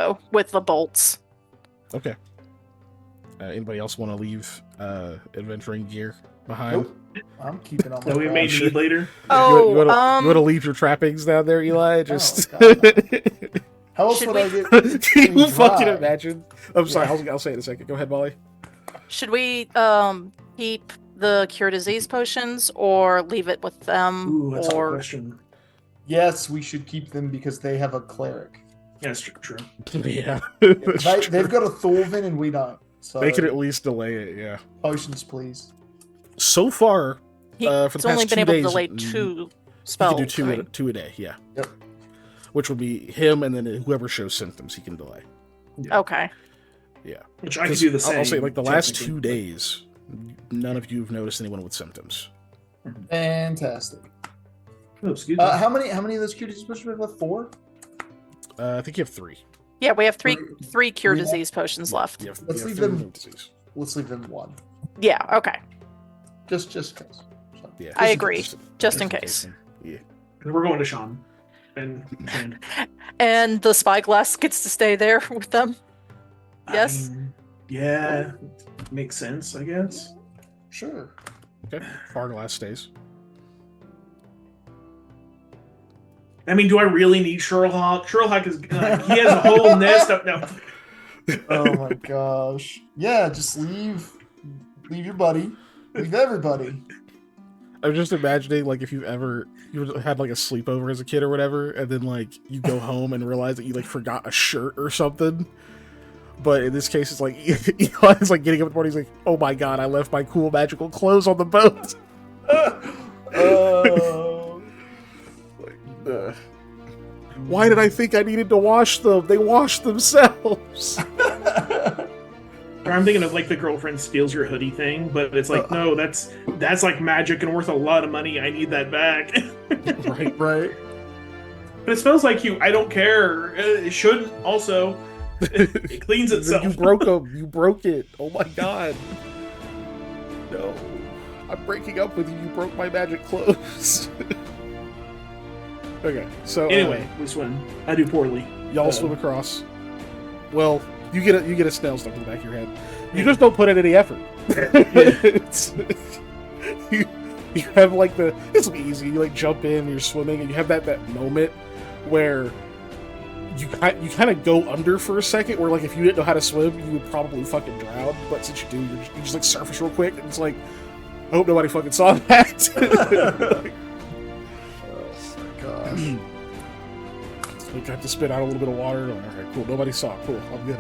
window with the bolts. Okay. Anybody else want to leave adventuring gear behind? Nope. I'm keeping on my That we may sure. need later. Oh, you want to leave your trappings down there, Eli? Just God, no. How else Should would we- I get can you fucking dry? imagine? I'm sorry, I'll say it in a second. Go ahead, Molly. should we keep the cure disease potions or leave it with them? Ooh, that's a or question. Yes, we should keep them because they have a cleric. Yeah, that's true. Yeah. They've got a Thorvin and we don't. So They could at least delay it, yeah. potions, please. So far, he's for the only past been 2 able days, to delay you 2 spells. can do two, right? two a day, yeah. Yep. Which would be him, and then whoever shows symptoms, he can delay. Okay. Yeah. Which I could do the same. I'll say, like, the last technically. 2 days, none of you have noticed anyone with symptoms. Fantastic. Oh, excuse me. How many of those cure disease potions do we have left? 4? I think you have 3. Yeah, we have three cure We- disease potions left. You have, Let's you have leave 3 them- with disease. Let's leave them 1. Yeah, okay. Just cause. So. Yeah. I agree. Just in case. Yeah. We're going to Sean. And And the spyglass gets to stay there with them. Yes? I mean, yeah, makes sense, I guess. Sure. Okay. Farglass stays. I mean, do I really need Sherlock? Sherlock is he has a whole nest up now. Oh my gosh. Yeah, just leave your buddy. Leave everybody. I'm just imagining, like, if you had like a sleepover as a kid or whatever, and then like you go home and realize that you like forgot a shirt or something. But in this case, it's like Eli's like getting up in the morning. He's like, "Oh my god, I left my cool magical clothes on the boat." Why did I think I needed to wash them? They wash themselves. Or I'm thinking of like the girlfriend steals your hoodie thing, but it's like, no, that's like magic and worth a lot of money. I need that back. Right. But it smells like you. I don't care. It shouldn't. Also, it cleans itself. You broke them. You broke it. Oh my god. No. I'm breaking up with you. You broke my magic clothes. Okay, so Anyway, we swim. I do poorly. y'all swim across. Well, you get a snail stuck in the back of your head. You just don't put in any effort. It's, you have like this will be easy. You like jump in, you're swimming, and you have that moment where you kind of go under for a second. Where like if you didn't know how to swim, you would probably fucking drown. But since you do, you just like surface real quick, and it's like, I hope nobody fucking saw that. Gosh. I got to spit out a little bit of water. Like, okay, cool. Nobody saw. Cool. I'm good.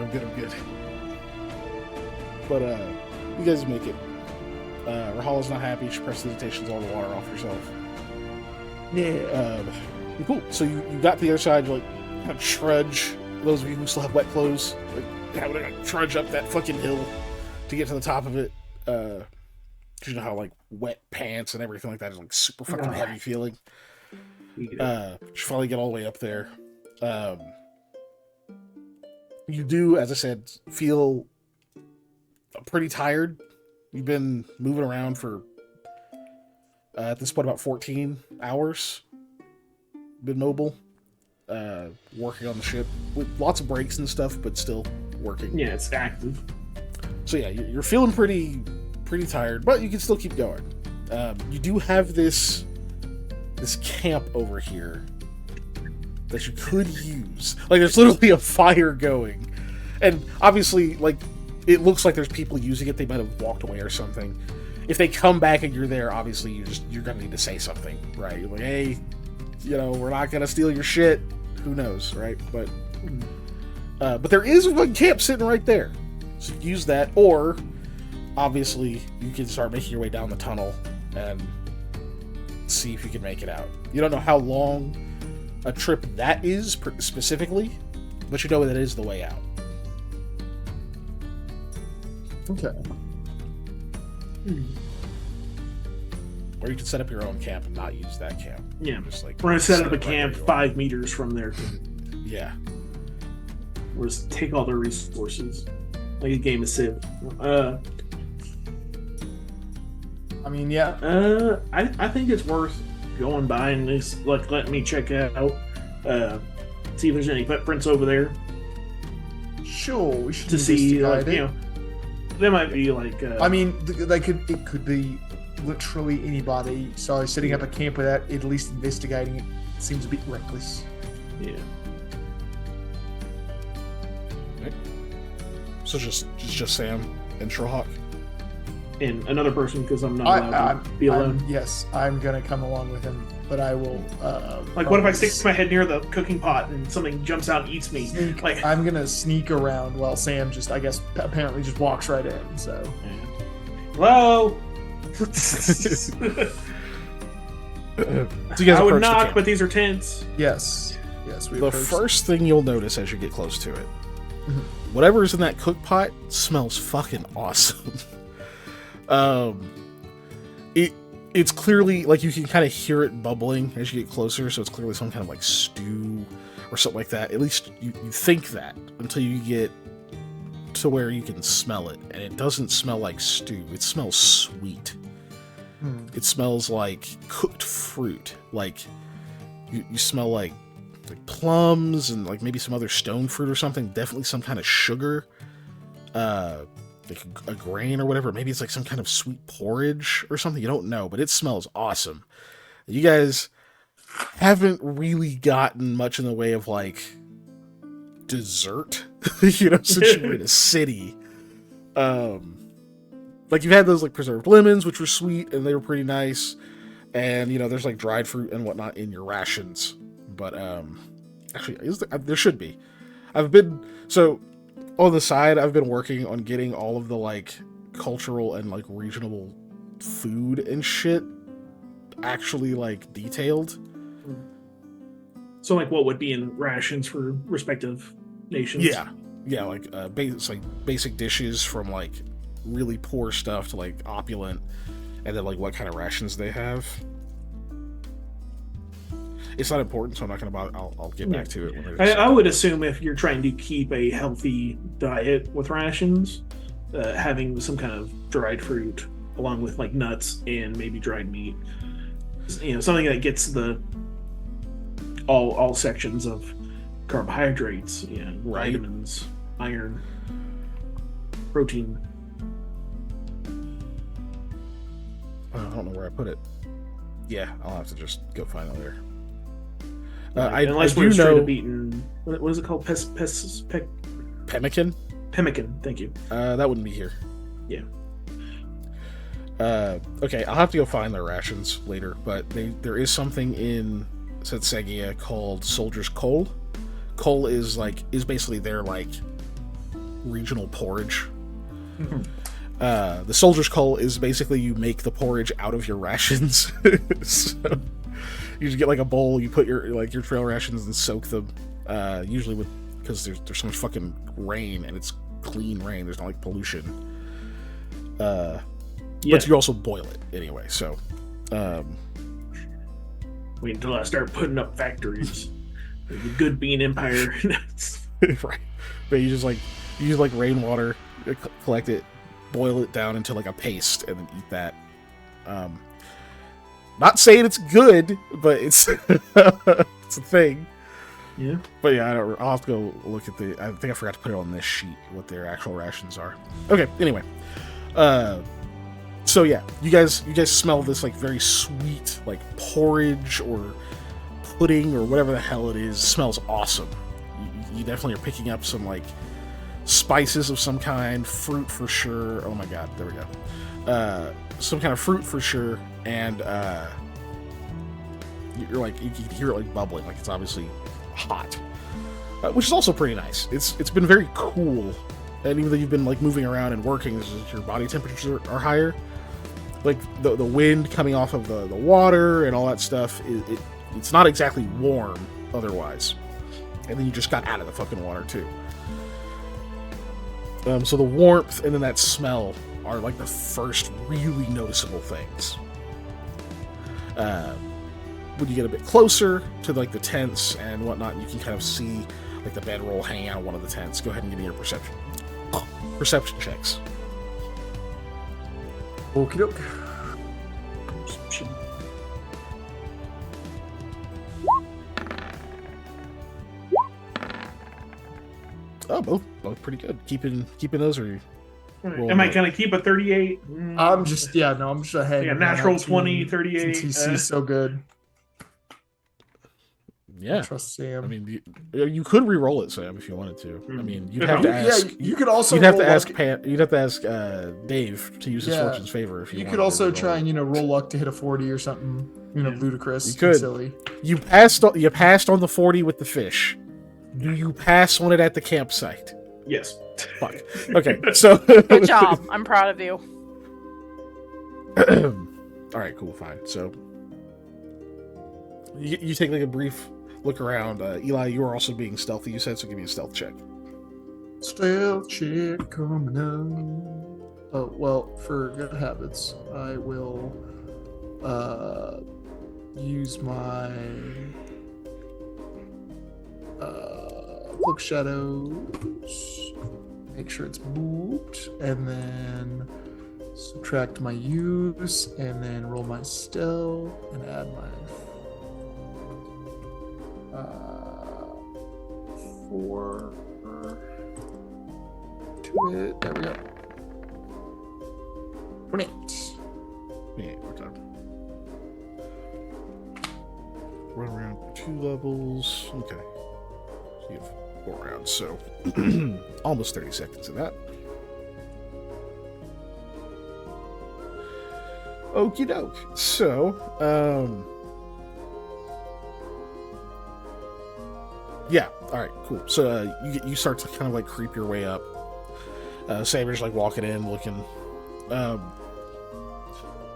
But you guys make it. Rahala's not happy. She presses hesitations all the water off herself. Yeah. Cool. So you got to the other side. You like kind of trudge. Those of you who still have wet clothes, like trudge up that fucking hill to get to the top of it. Because you know how like wet pants and everything like that is like super fucking heavy feeling. You finally get all the way up there. You do, as I said, feel pretty tired. You've been moving around for at this point about 14 hours. Been mobile, working on the ship with lots of breaks and stuff, but still working. Yeah, it's active. So yeah, you're feeling pretty tired, but you can still keep going. You do have this camp over here that you could use. Like, there's literally a fire going, and obviously, like, it looks like there's people using it. They might have walked away or something. If they come back and you're there, obviously you're gonna need to say something, right? You're like, hey, we're not gonna steal your shit. Who knows, right? But there is a camp sitting right there, so use that. Or obviously, you can start making your way down the tunnel and see if you can make it out. You don't know how long a trip that is specifically, but you know that is the way out. Okay. Or you can set up your own camp and not use that camp. Yeah. Just like We're gonna set up a it right camp where you are. 5 meters from there. Yeah. We'll just take all their resources. Like a game of Civ. I mean, yeah. I think it's worth going by and just let me check it out. See if there's any footprints over there. Sure, we should to see, like, investigate it. there might be like. I mean, it could be literally anybody. So setting up a camp without at least investigating it seems a bit reckless. Yeah. So just Sam and Shorehawk. And another person, because I'm not allowed to be alone. Yes, I'm gonna come along with him, but I will. Like, what if I stick my head near the cooking pot and something jumps out and eats me? Like, I'm gonna sneak around while Sam just, I guess, apparently just walks right in. So. Hello. So you guys I would approach the knock, camp. but these are tents. Yes. We The approach- first thing you'll notice as you get close to it, Mhm. whatever's in that cook pot smells fucking awesome. It's clearly like you can kind of hear it bubbling as you get closer, so it's clearly some kind of like stew or something like that. At least you think that until you get to where you can smell it, and it doesn't smell like stew. It smells sweet. It smells like cooked fruit. Like you smell like plums and like maybe some other stone fruit or something. Definitely some kind of sugar, like a grain or whatever. Maybe it's like some kind of sweet porridge or something. You don't know, but it smells awesome. You guys haven't really gotten much in the way of like dessert, since you're in a city. Like you've had those like preserved lemons, which were sweet and they were pretty nice, and there's like dried fruit and whatnot in your rations. But actually, there should be. On the side, I've been working on getting all of the like cultural and like regional food and shit actually like detailed. So, like, what would be in rations for respective nations? Yeah, like basic dishes from like really poor stuff to like opulent, and then like what kind of rations they have. It's not important, so I'm not gonna bother. I'll get back to it. When I would assume if you're trying to keep a healthy diet with rations, having some kind of dried fruit along with like nuts and maybe dried meat, something that gets the all sections of carbohydrates, Right. vitamins, iron, protein. I don't know where I put it. Yeah, I'll have to just go find it later. Unless I we're do straight know up eating, what is it called? pemmican. Pemmican. Thank you. That wouldn't be here. Yeah. Okay, I'll have to go find their rations later, but there is something in Setsegia called Soldier's Coal. Coal is basically their like regional porridge. The Soldier's Coal is basically you make the porridge out of your rations. So you just get like a bowl, you put your trail rations and soak them. Usually because there's so much fucking rain and it's clean rain. There's not like pollution. But you also boil it anyway. So wait until I start putting up factories. The good bean empire. right. But you use like rainwater, collect it, boil it down into like a paste, and then eat that. Not saying it's good, but it's it's a thing. Yeah. But yeah, I'll have to go look at I think I forgot to put it on this sheet what their actual rations are. Okay. Anyway, so yeah, you guys smell this like very sweet like porridge or pudding or whatever the hell it is. It smells awesome. You definitely are picking up some like spices of some kind, fruit for sure. Oh my god, there we go. Some kind of fruit for sure, and you're like you can hear it like bubbling, like it's obviously hot, which is also pretty nice. It's been very cool, and even though you've been like moving around and working, your body temperatures are higher. Like the wind coming off of the water and all that stuff, it's not exactly warm otherwise. And then you just got out of the fucking water too. So the warmth and then that smell are like the first really noticeable things. When you get a bit closer to like the tents and whatnot, you can kind of see like the bedroll hanging out of one of the tents. Go ahead and give me your perception checks. Okie doke. Oh, both pretty good. Keeping those, or roll Am I it. going to keep a 38? I'm just ahead. Yeah, of natural 19, 20, 38. Since he's so good. I Yeah. trust Sam. I mean, you could re-roll it, Sam, if you wanted to. I mean, you'd If have to I'm- ask. You could also You'd have to roll ask. luck- You'd have to ask Dave to use his Yeah. fortune's favor if you. You wanted could to also re-roll try it. and roll luck to hit a 40 or something, Yeah. ludicrous You and could. silly. You passed. You passed on the 40 with the fish. Do you pass on it at the campsite? Yes. Fuck. Okay, so. Good job. I'm proud of you. All right, cool, fine. So you take like a brief look around. Eli, you are also being stealthy. You said, so give me a stealth check. Stealth check coming up. Oh, well, for good habits, I will use my cloak shadows. Make sure it's moved, and then subtract my use, and then roll my stealth, and add my 4 to it. There we go. 28. Yeah, more time. Run around 2 levels. Okay. So you have 4 rounds, so almost 30 seconds of that. Okie doke. So, yeah. All right. Cool. So you start to kind of like creep your way up. Saber's like walking in, looking.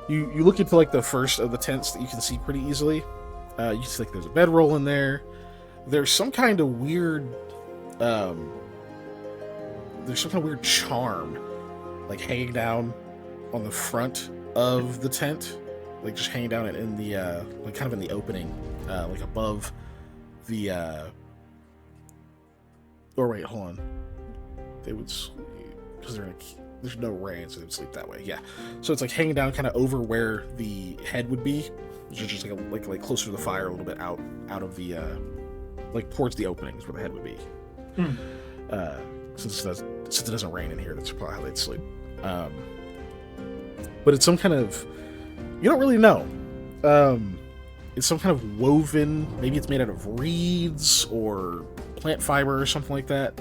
You look into like the first of the tents that you can see pretty easily. You see like there's a bedroll in there. There's some kind of weird. There's some kind of weird charm, like hanging down on the front of the tent, like just hanging down in the like kind of in the opening, like above the. Or wait, hold on. They would sleep because there's no rain, so they would sleep that way. Yeah, so it's like hanging down kind of over where the head would be, which is just like closer to the fire, a little bit out of the like towards the openings where the head would be. Since it doesn't rain in here, that's probably how they'd sleep. But it's some kind of, you don't really know. It's some kind of woven, maybe it's made out of reeds or plant fiber or something like that.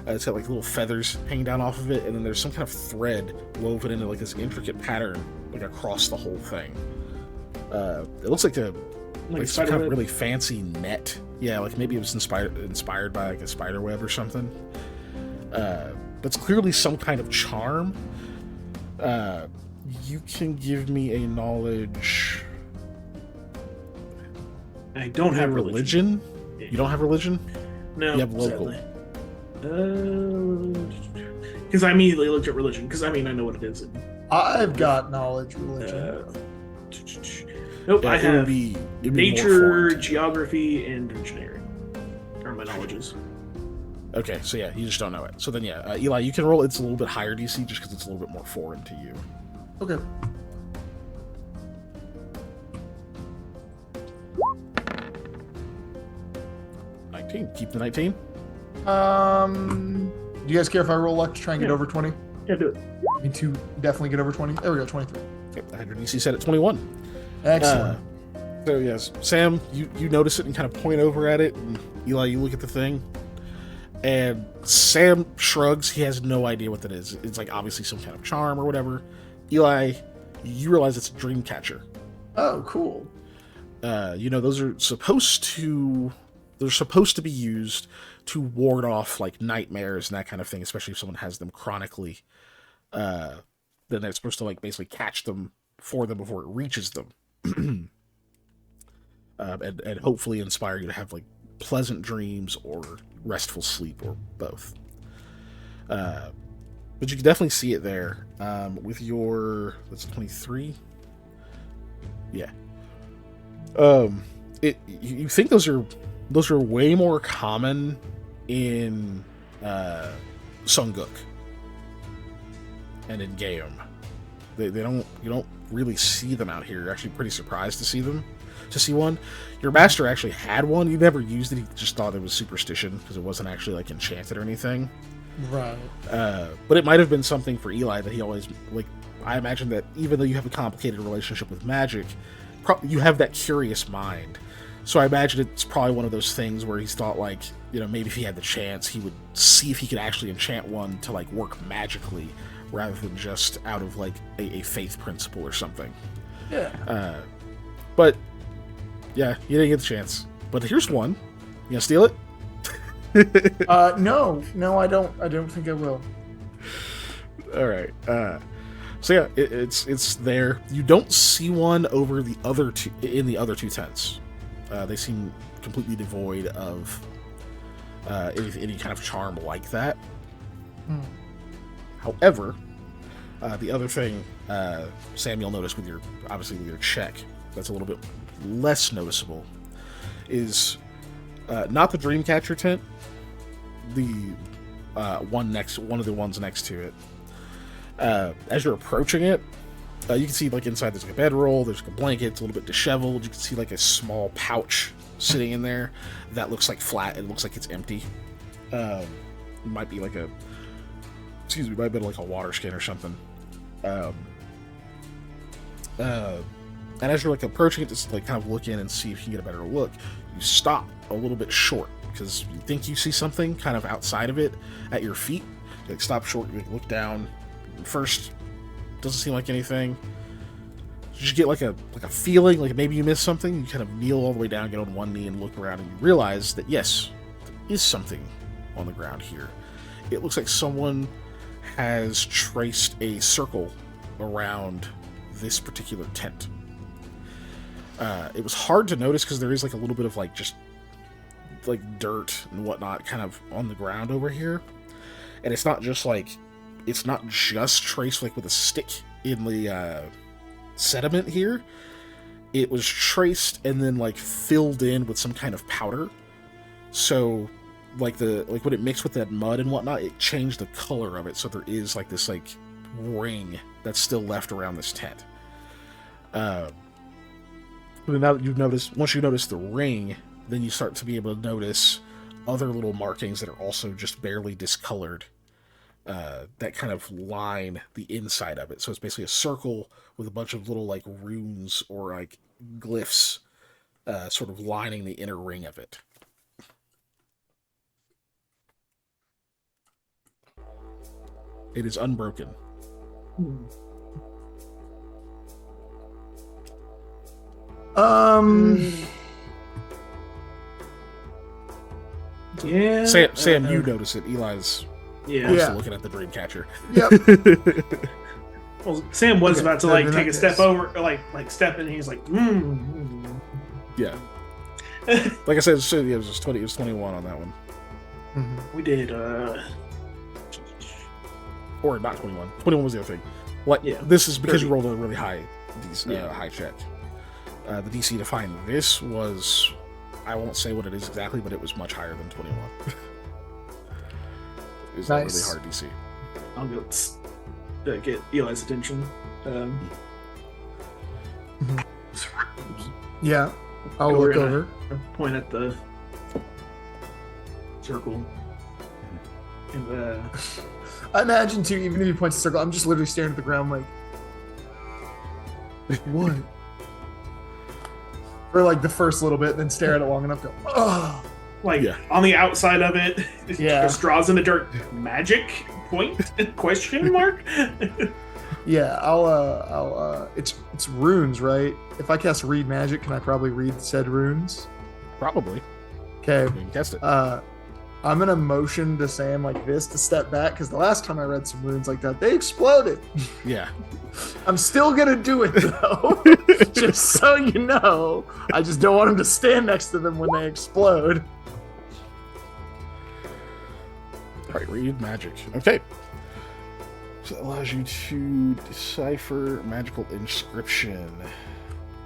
It's got like little feathers hanging down off of it, and then there's some kind of thread woven into like this intricate pattern like across the whole thing. It looks like some kind of really fancy net. Yeah, like maybe it was inspired by like a spider web or something. But it's clearly some kind of charm. You can give me a knowledge. I don't have religion. You don't have religion? No. You have local. Because I immediately looked at religion, because I know what it is. I've got knowledge religion. Nope, Yeah, I have it'd be more nature, foreign. geography, and engineering are my knowledges. Okay, so yeah, you just don't know it. So then yeah, Eli, you can roll. It's a little bit higher DC just because it's a little bit more foreign to you. Okay. Keep the 19. Do you guys care if I roll luck to try and get Yeah. over 20? Yeah, do it. Me to definitely get over 20. There we go, 23. Yep, I had your DC set at 21. Excellent. So yes, Sam, you notice it and kind of point over at it, and Eli, you look at the thing, and Sam shrugs. He has no idea what that is. It's like obviously some kind of charm or whatever. Eli, you realize it's a dream catcher. Oh, cool. Those are supposed to be used to ward off like nightmares and that kind of thing, especially if someone has them chronically. Then they're supposed to like basically catch them for them before it reaches them. And hopefully inspire you to have like pleasant dreams or restful sleep or both. But you can definitely see it there with your, that's 23. Yeah. You think those are way more common in Sunguk and in Gayum. They don't you don't really see them out here. You're actually pretty surprised to see one. Your master actually had one. He never used it. He just thought it was superstition because it wasn't actually like enchanted or anything. Right. But it might have been something for Eli that he always like. I imagine that even though you have a complicated relationship with magic, you have that curious mind. So I imagine it's probably one of those things where he's thought like, maybe if he had the chance, he would see if he could actually enchant one to like work magically rather than just out of like a faith principle or something. Yeah. But yeah, you didn't get the chance. But here's one. You gonna steal it? No, I don't think I will. All right. So yeah, it's there. You don't see one over the other two in the other two tents. They seem completely devoid of any kind of charm like that. However, the other thing, Sam, you'll notice with your check, that's a little bit less noticeable, is not the Dreamcatcher tent, the one of the ones next to it. As you're approaching it, you can see like inside there's like a bedroll, there's like a blanket, it's a little bit disheveled. You can see like a small pouch sitting in there that looks like flat. It looks like it's empty. It might be like might have been like a water skin or something. And as you're like approaching it, just like kind of look in and see if you can get a better look, you stop a little bit short because you think you see something kind of outside of it at your feet. You like stop short, you look down. First, doesn't seem like anything. You just get like a feeling like maybe you missed something. You kind of kneel all the way down, get on one knee, and look around, and you realize that yes, there is something on the ground here. It looks like someone has traced a circle around this particular tent. It was hard to notice because there is like a little bit of like just like dirt and whatnot kind of on the ground over here, and it's not just traced like with a stick in the sediment here. It was traced and then like filled in with some kind of powder. So like when it mixed with that mud and whatnot, it changed the color of it. So there is like this like ring that's still left around this tent. Now that once you notice the ring, then you start to be able to notice other little markings that are also just barely discolored. That kind of line the inside of it. So it's basically a circle with a bunch of little like runes or like glyphs sort of lining the inner ring of it. It is unbroken. Yeah. Sam, you notice it. Eli's also looking at the Dreamcatcher. Yep. Well, Sam was about to like take a step case. over, like step in, and he's like, Yeah. Like I said, it was 20. It was 21 on that one. Mm-hmm. We did. Or not 21. 21 was the other thing. What? Yeah. This is because 30. you rolled a really high check. The DC to find this was, I won't say what it is exactly, but it was much higher than 21. It was a really hard DC. I'll go get Eli's attention. Yeah, I'll Go look around. over. Point at the circle. And I imagine too, even if he points a circle, I'm just literally staring at the ground like, what? For like the first little bit, then stare at it long enough, go, oh. like on the outside of it, Yeah. just draws in the dirt. Magic point question mark. Yeah, I'll it's runes, right? If I cast read magic, can I probably read said runes? Probably. Okay. You can test it. I'm gonna motion to Sam like this to step back because the last time I read some runes like that, they exploded. Yeah. I'm still gonna do it though, just so you know. I just don't want him to stand next to them when they explode. All right, read magic. Okay. So that allows you to decipher magical inscription.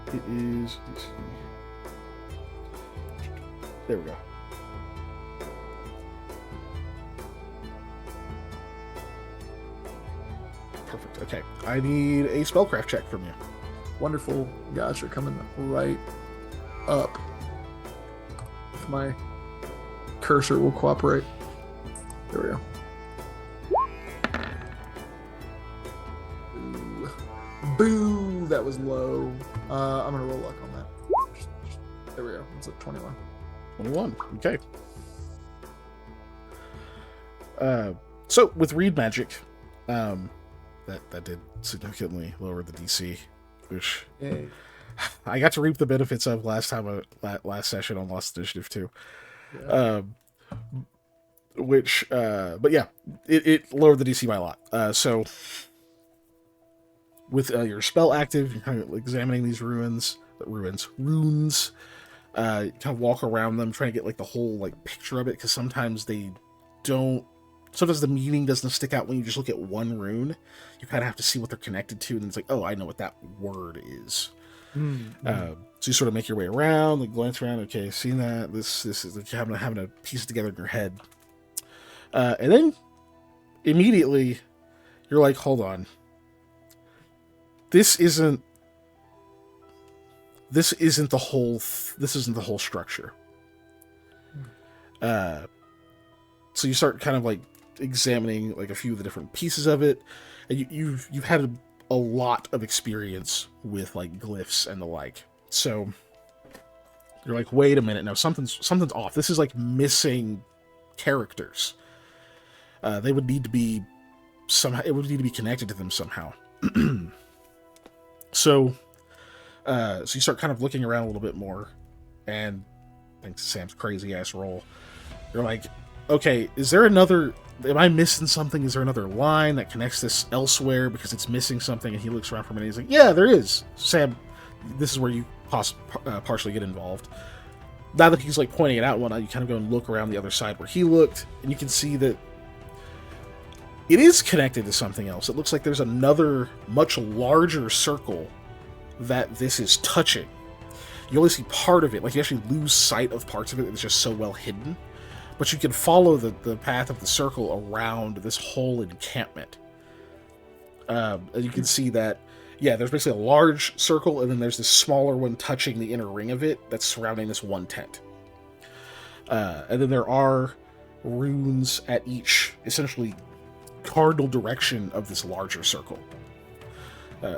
It is. Let's see. There we go. Perfect. Okay. I need a spellcraft check from you. Wonderful. Gotcha. Coming right up. If my cursor will cooperate. There we go. Ooh. Boo! That was low. I'm gonna roll luck on that. There we go. It's a 21. 21. Okay. So with read magic, that did significantly lower the DC, which Yay. I got to reap the benefits of last session on Lost Initiative too. Yeah. But yeah, it lowered the DC by a lot. So with your spell active, you're kind of examining these runes. Kind of walk around them, trying to get like the whole like picture of it, because sometimes they don't. Sometimes the meaning doesn't stick out when you just look at one rune. You kind of have to see what they're connected to, and it's like, oh, I know what that word is. So you sort of make your way around, like glance around. Okay, seeing that this is like having to piece it together in your head, and then immediately you're like, hold on, this isn't the whole structure. So you start kind of like examining like a few of the different pieces of it, and you've had a lot of experience with like glyphs and the like. So you're like, wait a minute, now something's off. This is like missing characters. They would need to be somehow. It would need to be connected to them somehow. So you start kind of looking around a little bit more, and thanks to Sam's crazy ass roll, you're like, okay, is there another? Am I missing something? Is there another line that connects this elsewhere because it's missing something? And he looks around for a minute. He's like, yeah, there is. Sam, this is where you partially get involved. Now that he's like pointing it out and whatnot, you kind of go and look around the other side where he looked, and you can see that it is connected to something else. It looks like there's another much larger circle that this is touching. You only see part of it, like you actually lose sight of parts of it. It's just so well hidden. But you can follow the path of the circle around this whole encampment. And you can see that, yeah, there's basically a large circle, and then there's this smaller one touching the inner ring of it that's surrounding this one tent. And then there are runes at each, essentially, cardinal direction of this larger circle.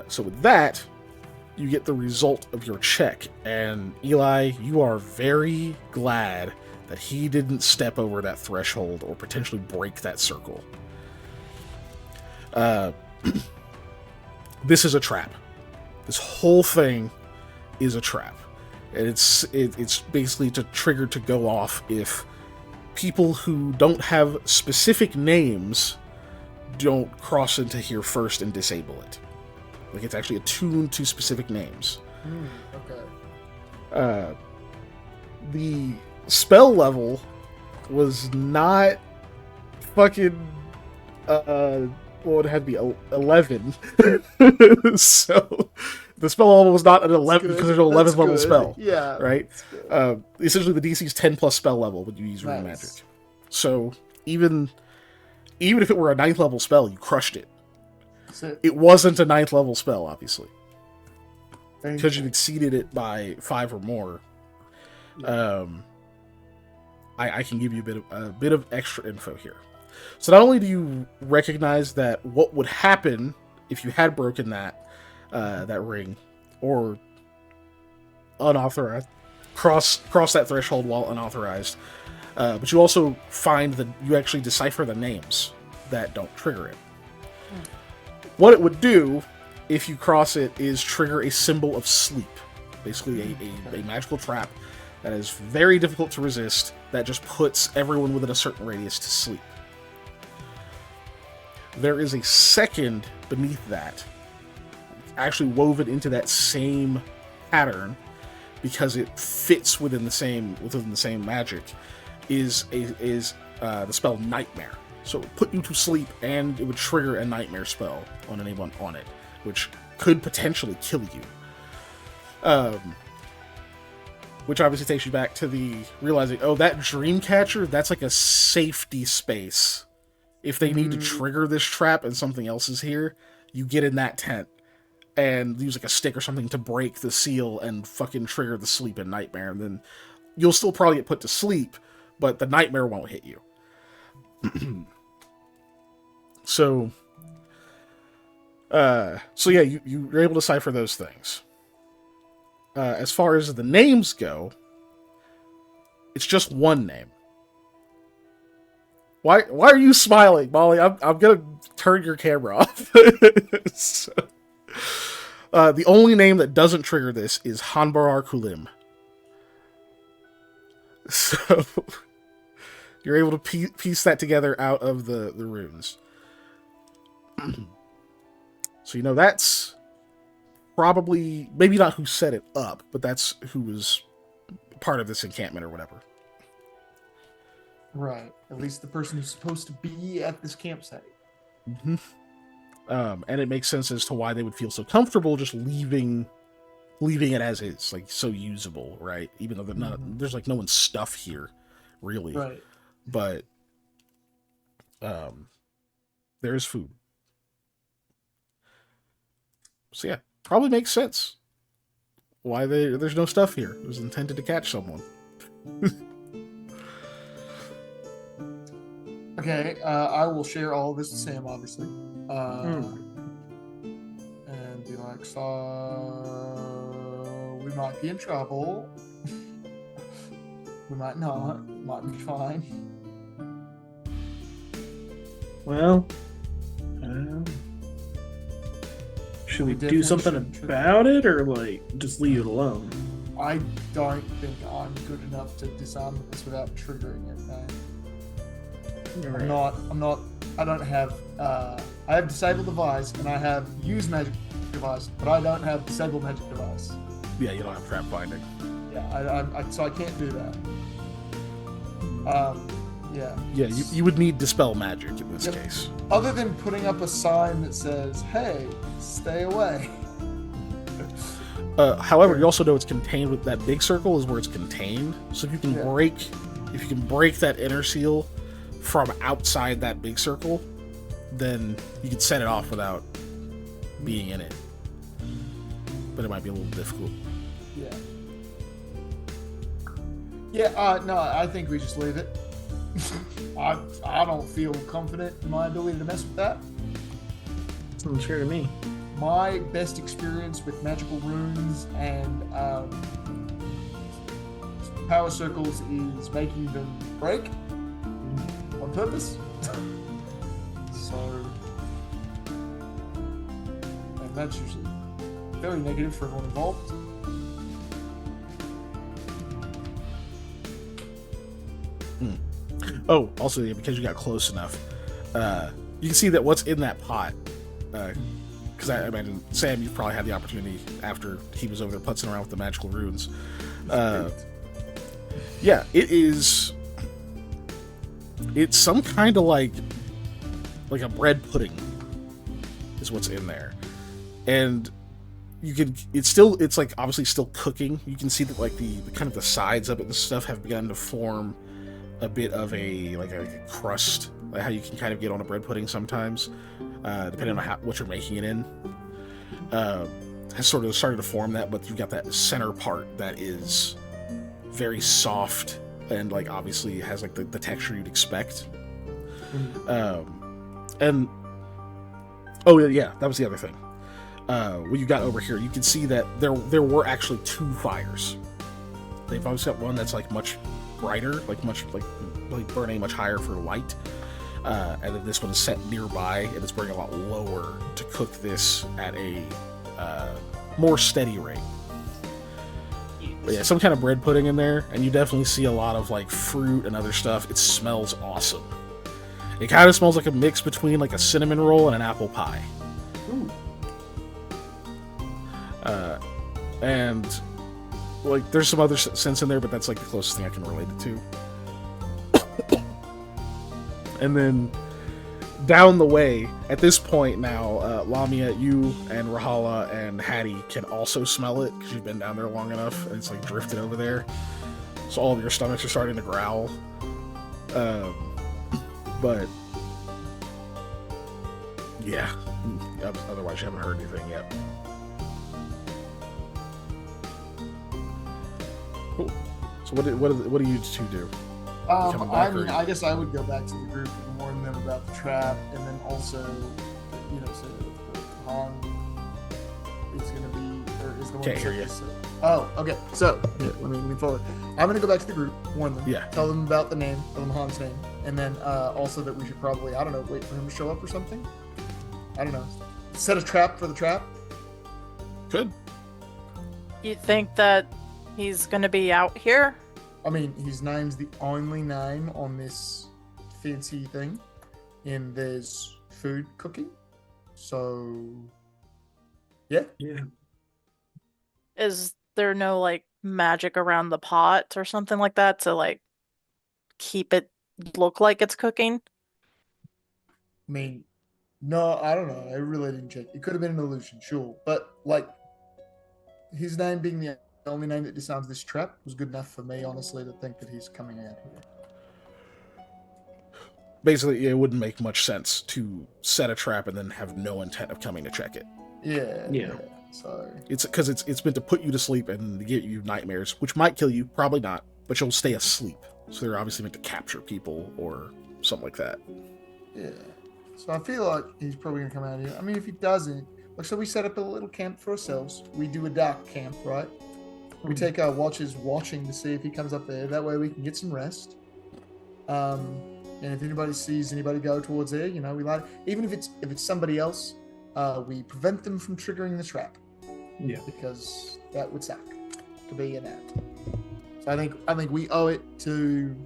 So with that, you get the result of your check. And Eli, you are very glad that he didn't step over that threshold or potentially break that circle. This is a trap. This whole thing is a trap. And it's basically to trigger to go off if people who don't have specific names don't cross into here first and disable it. Like, it's actually attuned to specific names. Okay. The spell level was not fucking what would it have to be 11. So the spell level was not an 11 because there's an 11th level spell. Yeah. Right? Essentially the DC's 10 plus spell level when you use rune magic. So even if it were a 9th level spell, you crushed it. It wasn't a 9th level spell, obviously. Because you exceeded it by 5 or more. I can give you a bit of extra info here. So not only do you recognize that what would happen if you had broken that ring, or unauthorized cross that threshold while unauthorized, but you also find that you actually decipher the names that don't trigger it. What it would do if you cross it is trigger a symbol of sleep, basically a magical trap that is very difficult to resist, that just puts everyone within a certain radius to sleep. There is a second beneath that, actually woven into that same pattern, because it fits within the same magic, is the spell Nightmare. So it would put you to sleep, and it would trigger a nightmare spell on anyone on it, which could potentially kill you. Which obviously takes you back to the realizing, oh, that Dreamcatcher, that's like a safety space. If they need to trigger this trap and something else is here, you get in that tent and use like a stick or something to break the seal and fucking trigger the sleep and nightmare, and then you'll still probably get put to sleep, but the nightmare won't hit you. So yeah, you're able to decipher those things. As far as the names go, it's just one name. Why are you smiling, Molly? I'm gonna turn your camera off. So, the only name that doesn't trigger this is Hanbarar Kulim. So you're able to piece that together out of the runes. So that's probably, maybe not who set it up, but that's who was part of this encampment or whatever. Right. At least the person who's supposed to be at this campsite. Mm-hmm. And it makes sense as to why they would feel so comfortable just leaving it as is, like so usable, right? Even though there's like no one's stuff here, really. Right. But there is food. So yeah, probably makes sense why there's no stuff here. It was intended to catch someone. Okay, I will share all of this with Sam, obviously. And be like, so we might be in trouble. We might not. Might be fine. Well, should we do definitely something shouldn't trigger. about it, or like just leave it alone? I don't think I'm good enough to disarm this without triggering it, man. I don't have, I have disabled device and I have used magic device, but I don't have disabled magic device. Yeah, you don't have trap finding. Yeah, so I can't do that. Yeah. Yeah, you would need dispel magic in this case. Other than putting up a sign that says, hey, stay away. However, you also know it's contained with that big circle is where it's contained. So if you can break that inner seal from outside that big circle, then you can set it off without being in it. But it might be a little difficult. Yeah, no, I think we just leave it. I don't feel confident in my ability to mess with that. Sounds sure to me. My best experience with magical runes and power circles is making them break on purpose. So, and that's usually very negative for everyone involved. Oh, also, because you got close enough, you can see that what's in that pot, because I imagine, Sam, you've probably had the opportunity after he was over there putzing around with the magical runes. Yeah, it's some kind of like a bread pudding is what's in there. And it's like obviously still cooking. You can see that like the kind of the sides of it and stuff have begun to form a bit of a crust, like how you can kind of get on a bread pudding sometimes, depending on what you're making it in. Has sort of started to form that, but you've got that center part that is very soft and like obviously has like the texture you'd expect. And oh yeah, that was the other thing. When you got over here, you can see that there were actually two fires. They've obviously got one that's like much brighter, like burning much higher for light, and then this one's set nearby and it's burning a lot lower to cook this at a more steady rate. But yeah, some kind of bread pudding in there, and you definitely see a lot of like fruit and other stuff. It smells awesome. It kind of smells like a mix between like a cinnamon roll and an apple pie. Ooh. And like there's some other scents in there, but that's like the closest thing I can relate it to. And then down the way, at this point now, Lamia, you and Rahala and Hattie can also smell it because you've been down there long enough, and it's like drifted over there. So all of your stomachs are starting to growl. But Yeah. Otherwise, you haven't heard anything yet. Cool. So what do you two do? Coming back, I mean, or- I guess I would go back to the group and warn them about the trap, and then also, say that Han is going to be, or is the one Can't who hear said you. this. Oh, okay. So, let me move forward. I'm going to go back to the group, warn them, Yeah. tell them about the name, tell them Han's name, and then also that we should probably, I don't know, wait for him to show up or something. I don't know. Set a trap for the trap. Good. You think that he's gonna be out here? I mean, his name's the only name on this fancy thing, and there's food cooking. So, yeah. Yeah. Is there no like magic around the pot or something like that to like keep it look like it's cooking? I mean, no, I don't know. I really didn't check. It could have been an illusion, sure. But, like, his name being the only name that disarms this trap was good enough for me, honestly, to think that he's coming out here. Basically, it wouldn't make much sense to set a trap and then have no intent of coming to check it. Yeah. So, It's because it's meant to put you to sleep and give you nightmares, which might kill you, probably not, but you'll stay asleep. So they're obviously meant to capture people or something like that. yeah. So I feel like he's probably going to come out here. I mean, if he doesn't, like, so we set up a little camp for ourselves. We do a dark camp, right? We take our watches watching to see if he comes up there. That way we can get some rest. And if anybody sees anybody go towards there, we light it. Even if it's somebody else, we prevent them from triggering the trap. Yeah. Because that would suck to be in that. So I think we owe it to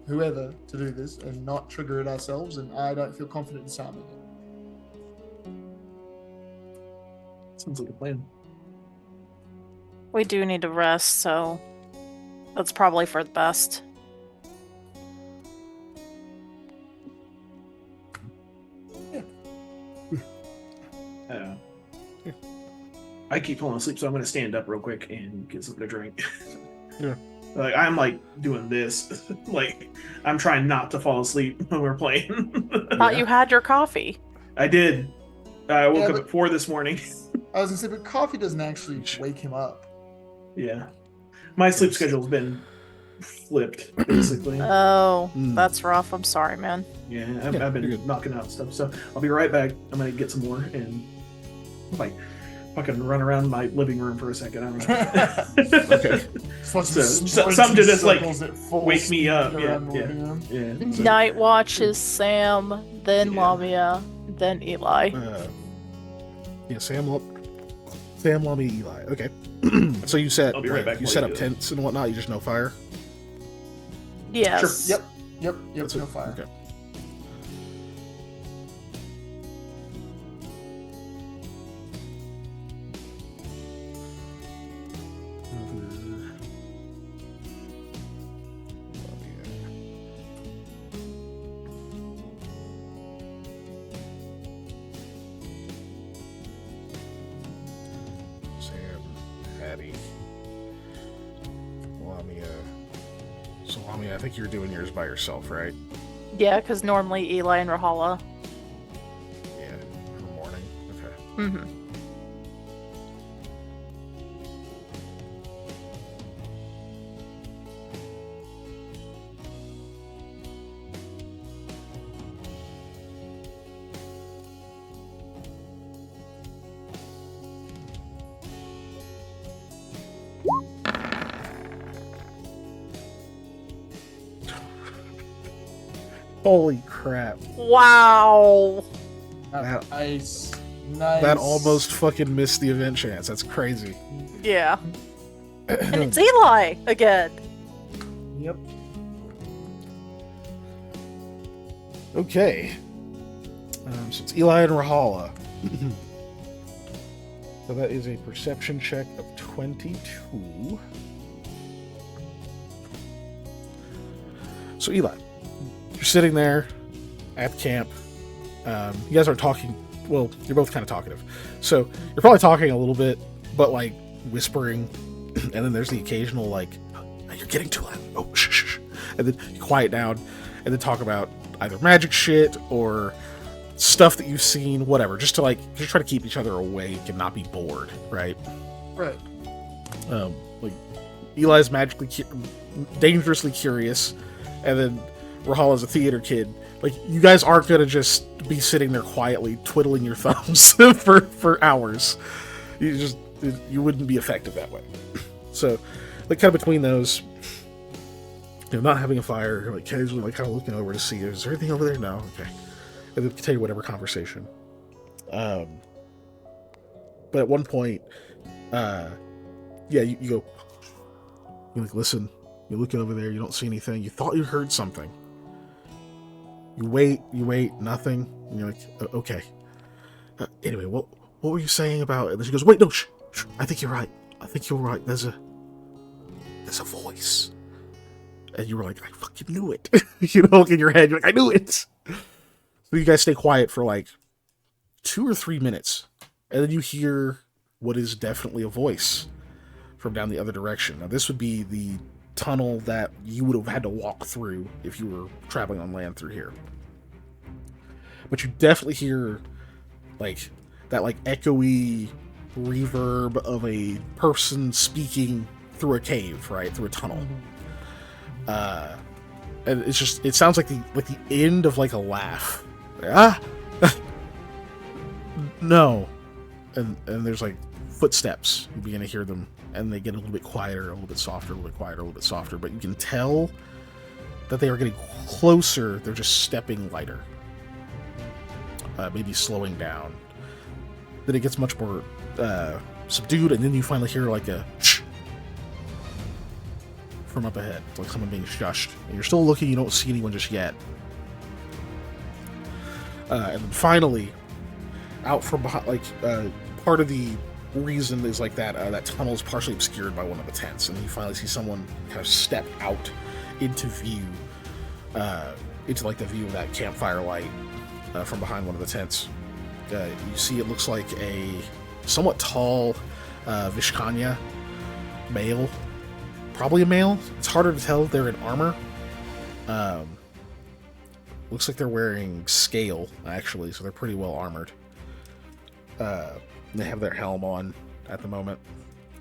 whoever to do this and not trigger it ourselves, and I don't feel confident in disarming it. Sounds like a plan. We do need to rest, so that's probably for the best. I keep falling asleep, so I'm gonna stand up real quick and get something to drink. Yeah. Like I'm like doing this, like I'm trying not to fall asleep when we're playing. Thought you had your coffee. I did. I woke Yeah, up but- at 4 this morning. I was gonna say, but coffee doesn't actually wake him up. Yeah, my sleep schedule's been flipped basically. Oh, Hmm. that's rough. I'm sorry, man. Yeah, Yeah, I've you're been good. knocking out stuff. So I'll be right back. I'm gonna get some more and like fucking run around my living room for a second. I don't know. Okay. Just watching So, sprints some to and just, like, circles at full wake me speed up. Yeah, around the yeah. living room. Yeah. Night watch is Sam, then Yeah. Lamia, then Eli. Yeah, Sam, Lummy, Eli. Okay. So you set I'll be right back you while set you up do it. tents and whatnot. You just no fire. Yes. Yep. That's No it. fire. Okay. Sam, Hattie, Lamia. So Lamia, I think you're doing yours by yourself, right? Yeah, because normally Eli and Rahala. Yeah, in the morning. Okay. Mm-hmm. Holy crap! Wow. That- Nice. That almost fucking missed the event chance. That's crazy. Yeah. And it's Eli again. Yep. Okay. So it's Eli and Rahala. So that is a perception check of 22. So Eli, you're sitting there at camp. You guys are talking. Well, you're both kind of talkative. So you're probably talking a little bit, but like whispering. And then there's the occasional like, "Oh, you're getting too loud. Oh, shh, shh, shh." And then you quiet down, and then talk about either magic shit or stuff that you've seen, whatever, just try to keep each other awake and not be bored, right? Right. Like Eli's dangerously curious, and then Rahal is a theater kid. Like, you guys aren't gonna just be sitting there quietly twiddling your thumbs for hours. You wouldn't be effective that way. So, like, kind of between those, not having a fire, like casually, like kind of looking over to see, is there anything over there? No, okay. And then continue whatever conversation. But at one point, you go, you like listen, you're looking over there, you don't see anything, you thought you heard something. You wait, nothing, and you're like, okay. Anyway, what were you saying about it? And then she goes, wait, no, shh, I think you're right. There's a voice. And you were like, I fucking knew it. In your head, you're like, I knew it. So you guys stay quiet for like 2 or 3 minutes. And then you hear what is definitely a voice from down the other direction. Now, this would be the tunnel that you would have had to walk through if you were traveling on land through here. But you definitely hear like that like echoey reverb of a person speaking through a cave, right? Through a tunnel. And it sounds like the end of like a laugh. No. And there's like footsteps. You begin to hear them, and they get a little bit quieter, a little bit softer, a little bit quieter, a little bit softer, but you can tell that they are getting closer. They're just stepping lighter. Maybe slowing down. Then it gets much more subdued, and then you finally hear like a shh from up ahead. It's like someone being shushed. And you're still looking, you don't see anyone just yet. And then finally, out from behind, like, part of the reason is like that tunnel is partially obscured by one of the tents, and you finally see someone kind of step out into view, into like the view of that campfire light from behind one of the tents. You see it looks like a somewhat tall Vishkanya male. Probably a male. It's harder to tell. They're in armor. Looks like they're wearing scale, actually, so they're pretty well armored. They have their helm on at the moment.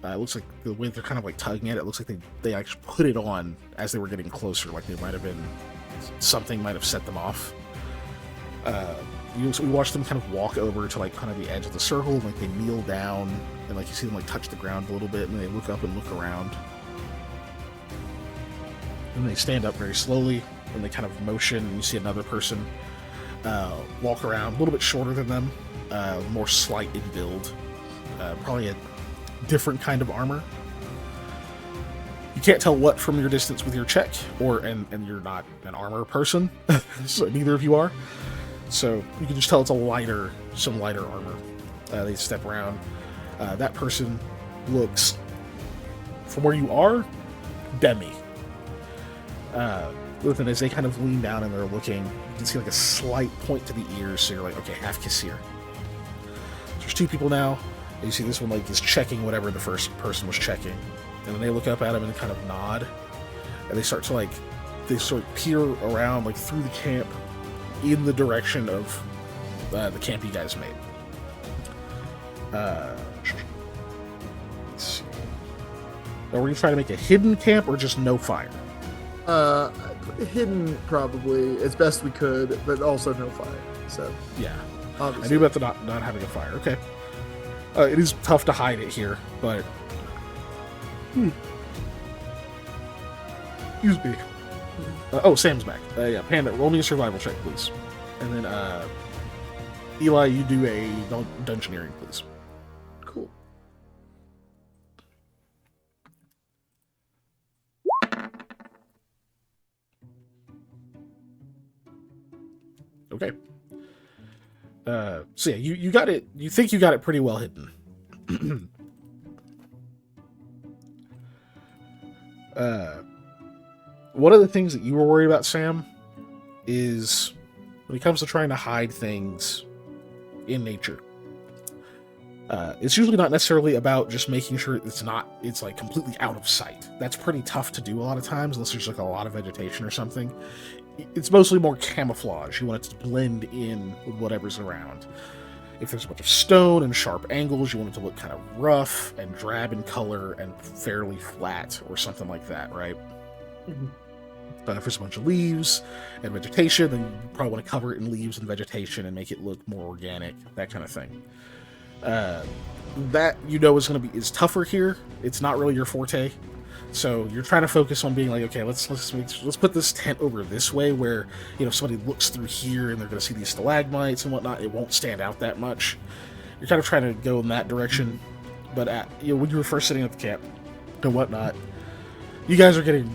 It looks like the way they're kind of like tugging at it, looks like they actually put it on as they were getting closer, like they might have been, something might have set them off. We watched them kind of walk over to like kind of the edge of the circle, and like they kneel down, and like you see them like touch the ground a little bit, and they look up and look around. And they stand up very slowly, and they kind of motion, and you see another person walk around, a little bit shorter than them, more slight in build, probably a different kind of armor. You can't tell what from your distance with your check, and you're not an armor person, so neither of you are. So you can just tell it's some lighter armor. They step around. That person looks, from where you are, Demi. Listen, as they kind of lean down and they're looking, you can see like a slight point to the ears, so you're like, okay, half Kassir. There's 2 people now, and you see this one like is checking whatever the first person was checking. And then they look up at him and kind of nod, and they sort of peer around like through the camp in the direction of the camp you guys made. Let's see. Now, were you trying to make a hidden camp or just no fire? Hidden probably as best we could, but also no fire. So yeah, obviously. I knew about the not having a fire. Okay, it is tough to hide it here, but excuse me. Sam's back. Yeah, Panda, roll me a survival check, please. And then Eli, you do a dungeoneering, please. Cool. Okay. So yeah, you got it. You think you got it pretty well hidden. One of the things that you were worried about, Sam, is when it comes to trying to hide things in nature. It's usually not necessarily about just making sure it's like completely out of sight. That's pretty tough to do a lot of times, unless there's like a lot of vegetation or something. it's mostly more camouflage. You want it to blend in with whatever's around. If there's a bunch of stone and sharp angles, you want it to look kind of rough and drab in color and fairly flat or something like that, right? Mhm. If there's a bunch of leaves and vegetation, then you probably want to cover it in leaves and vegetation and make it look more organic, that kind of thing. That is going to be is tougher here. It's not really your forte, so you're trying to focus on being like, okay, let's put this tent over this way, where if somebody looks through here and they're going to see these stalagmites and whatnot, it won't stand out that much. You're kind of trying to go in that direction, but when you were first sitting at the camp and whatnot, you guys are getting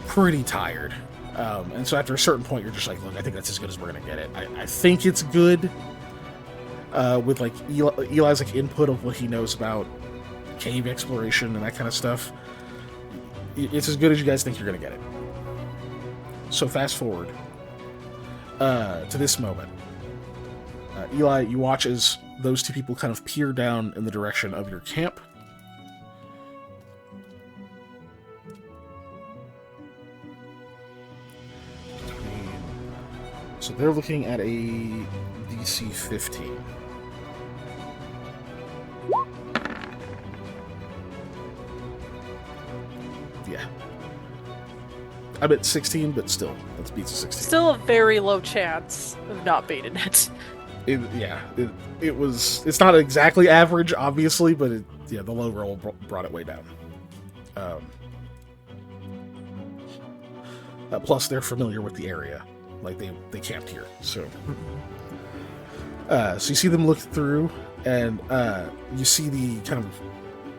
pretty tired, and so after a certain point, you're just like, look, I think that's as good as we're gonna get it. I think it's good, with like Eli's like input of what he knows about cave exploration and that kind of stuff. It's as good as you guys think you're gonna get it. So fast forward to this moment. Eli, you watch as those two people kind of peer down in the direction of your camp. So they're looking at a DC 15. Yeah. I'm at 16, but still, that beats a 16. Still a very low chance of not beating it. It's not exactly average, obviously, but the low roll brought it way down. Plus, they're familiar with the area. Like, they camped here, so... So you see them look through, and you see the kind of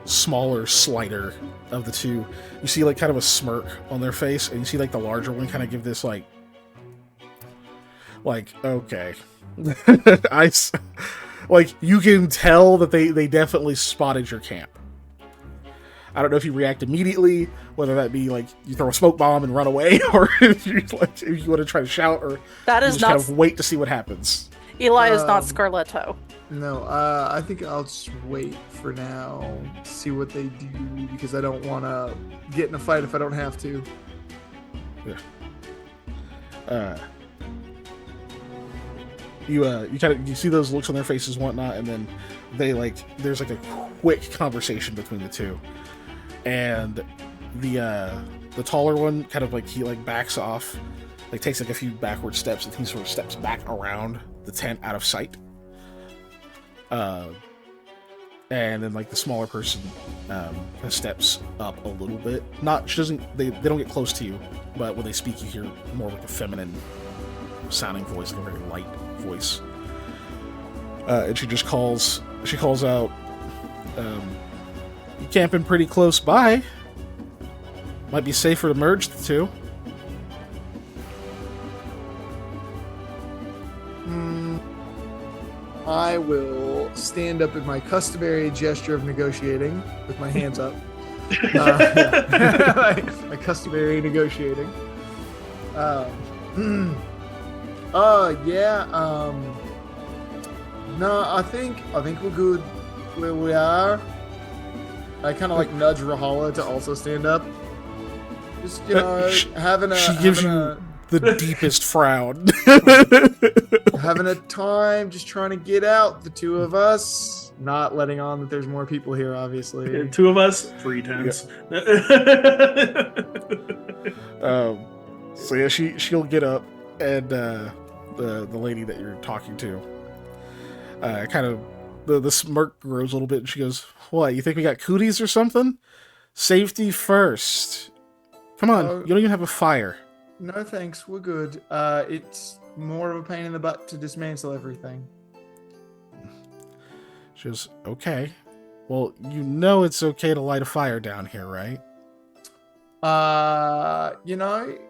smaller, slighter of the two. You see, like, kind of a smirk on their face, and you see, like, the larger one kind of give this, like, okay. Like, you can tell that they definitely spotted your camp. I don't know if you react immediately, whether that be like you throw a smoke bomb and run away, or if you want to try to shout, or that is just not kind of wait to see what happens. Eli is not Scarletto. No, I think I'll just wait for now, see what they do, because I don't want to get in a fight if I don't have to. Yeah. You see those looks on their faces and whatnot, and then there's like a quick conversation between the two, and the taller one kind of he backs off, takes a few backward steps, and he sort of steps back around the tent out of sight. And then the smaller person kind of steps up a little bit. They don't get close to you, but when they speak, you hear more a feminine sounding voice, a very light voice. And she calls out, "You camping pretty close by. Might be safer to merge the two." I will stand up in my customary gesture of negotiating with my hands up. My customary negotiating. No, I think we're good where we are. I kind of nudge Rahala to also stand up. Just having a. She gives you the deepest frown. Having a time, just trying to get out, the two of us, not letting on that there's more people here, obviously. Yeah, two of us, 3 tents. Yeah. So yeah, she'll get up, and the lady that you're talking to, kind of the smirk grows a little bit, and she goes, "What? You think we got cooties or something? Safety first. Come on, you don't even have a fire." No thanks, we're good. It's more of a pain in the butt to dismantle everything. She goes, "Okay. Well, it's okay to light a fire down here, right?"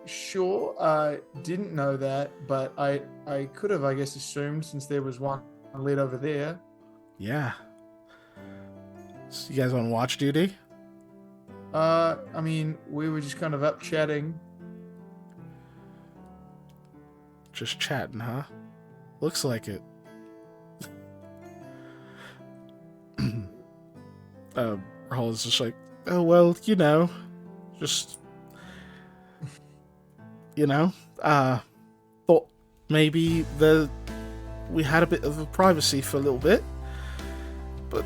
Sure. I didn't know that, but I could have, I guess, assumed since there was one lit over there. Yeah. So you guys on watch duty? We were just kind of up chatting. Just chatting, huh? Looks like it. Rahul is just like, "Oh, well, just, thought maybe we had a bit of a privacy for a little bit, but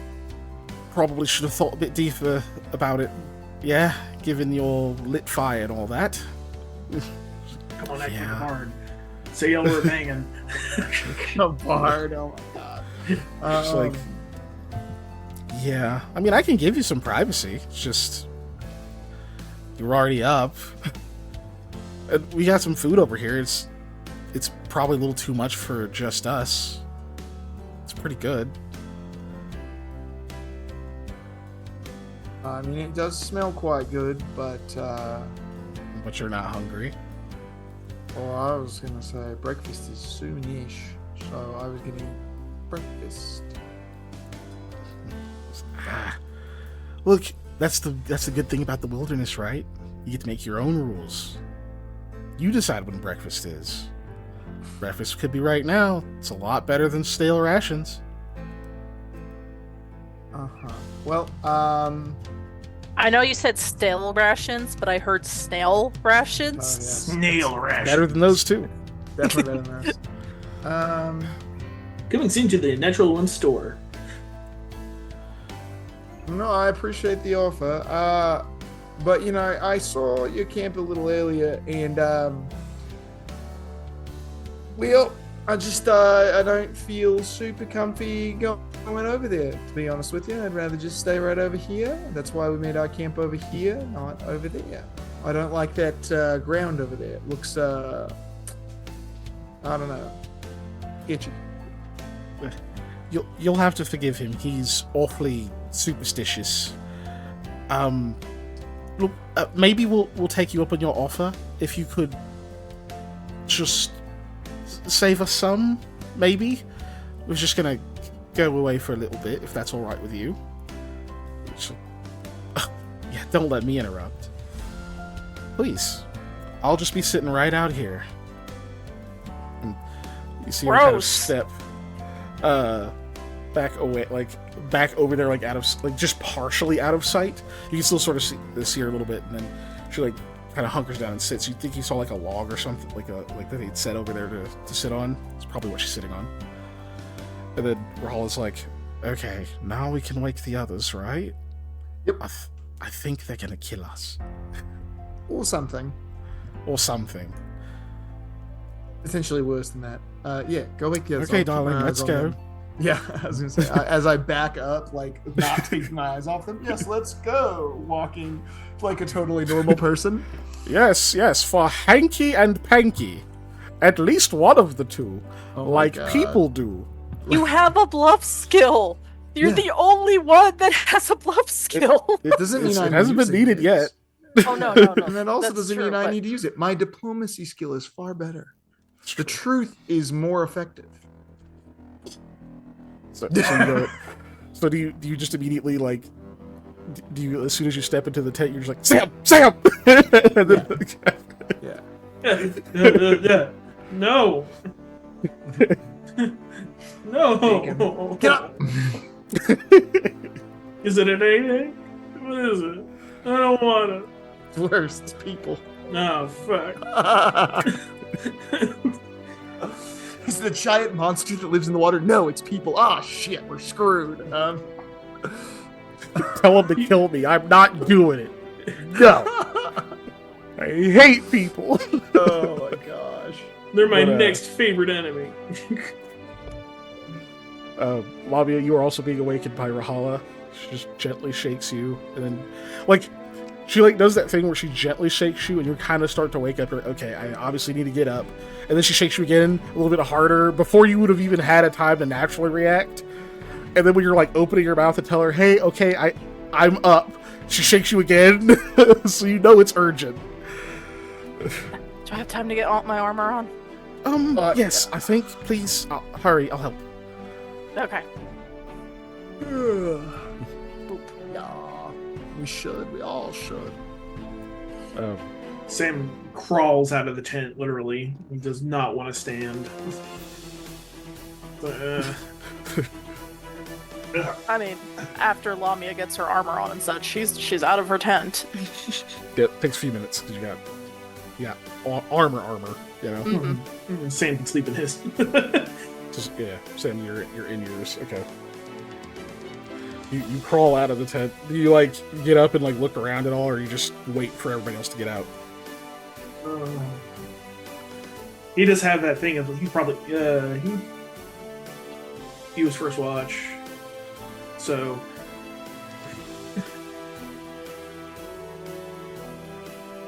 probably should have thought a bit deeper about it. Yeah, given your lit fire and all that. Come on, act Yeah. hard. Say y'all were banging. A bard. Oh my god. It's like, yeah. I mean, I can give you some privacy. It's just you're already up. And we got some food over here. It's probably a little too much for just us. It's pretty good. I mean, it does smell quite good, but But you're not hungry. well, I was gonna say breakfast is soonish, so I was gonna eat breakfast. Ah. Look, that's the good thing about the wilderness, right? You get to make your own rules. You decide when breakfast is. Breakfast could be right now. It's a lot better than stale rations. Well, I know you said stale rations, but I heard snail rations. oh yes, Snail ration. Better than those two. definitely better than this. Coming soon to the Natural One store. No, I appreciate the offer. But you know, I saw your camp a little earlier, and well, I just I don't feel super comfy going over there. To be honest with you, I'd rather just stay right over here. That's why we made our camp over here, not over there. I don't like that ground over there. It looks I don't know, itchy. You'll have to forgive him. He's awfully superstitious. Look, maybe we'll take you up on your offer if you could just save us some. Maybe we're just gonna go away for a little bit if that's all right with you. Yeah, don't let me interrupt, please. I'll just be sitting right out here. And you see her kind of Gross. step back away, like back over there, like out of, like just partially out of sight. You can still sort of see her a little bit, and then she like kind of hunkers down and sits. You think you saw like a log or something, like that they'd set over there to sit on. It's probably what she's sitting on. And then Rahala's like, okay, now we can wake the others, right? Yep. I think they're gonna kill us Or something. or something. Potentially worse than that. Yeah, go wake the others. Okay, I'll keep darling, my eyes let's on go. them. Yeah, I was gonna say, as I back up, like not taking my eyes off them. Yes, let's go. Walking like a totally normal person. Yes, for Hanky and Panky. At least one of the two. Oh my like God. people do. You have a bluff skill. You're Yeah. the only one that has a bluff skill. It doesn't mean It I'm hasn't been using needed this. yet. Oh no, no, no. And that also That's doesn't true, mean I but- need to use it. My diplomacy skill is far better. The truth is more effective. So you go, so do you just immediately like? Do you, as soon as you step into the tent, you're just like Sam, and then, Yeah. No. No. Get up. Is it an 8? What is it? I don't want it. It's worse. It's people. No, fuck. Is it a giant monster that lives in the water? No, it's people. Ah, shit, we're screwed. tell him to kill me. I'm not doing it. No, I hate people. Oh my gosh. They're my But, next favorite enemy. Lavia, you are also being awakened by Rahala. She just gently shakes you, and then, like, she like does that thing where she gently shakes you, and you kind of start to wake up. You're like, okay, I obviously need to get up, and then she shakes you again a little bit harder before you would have even had a time to naturally react. And then when you're like opening your mouth to tell her, "Hey, okay, I'm up," she shakes you again, so you know it's urgent. Do I have time to get all my armor on? Yes, I think. Please, hurry. I'll help. Okay. Yeah, we should. We all should. Sam crawls out of the tent, literally. He does not want to stand. I mean, after Lamia gets her armor on and such, she's out of her tent. Yeah, it takes a few minutes because you got armor. You know, Sam can sleep in his. just yeah, Sam, you're in yours. Okay. You crawl out of the tent. Do you like get up and like look around at all, or you just wait for everybody else to get out? He does have that thing of he probably he was first watch, so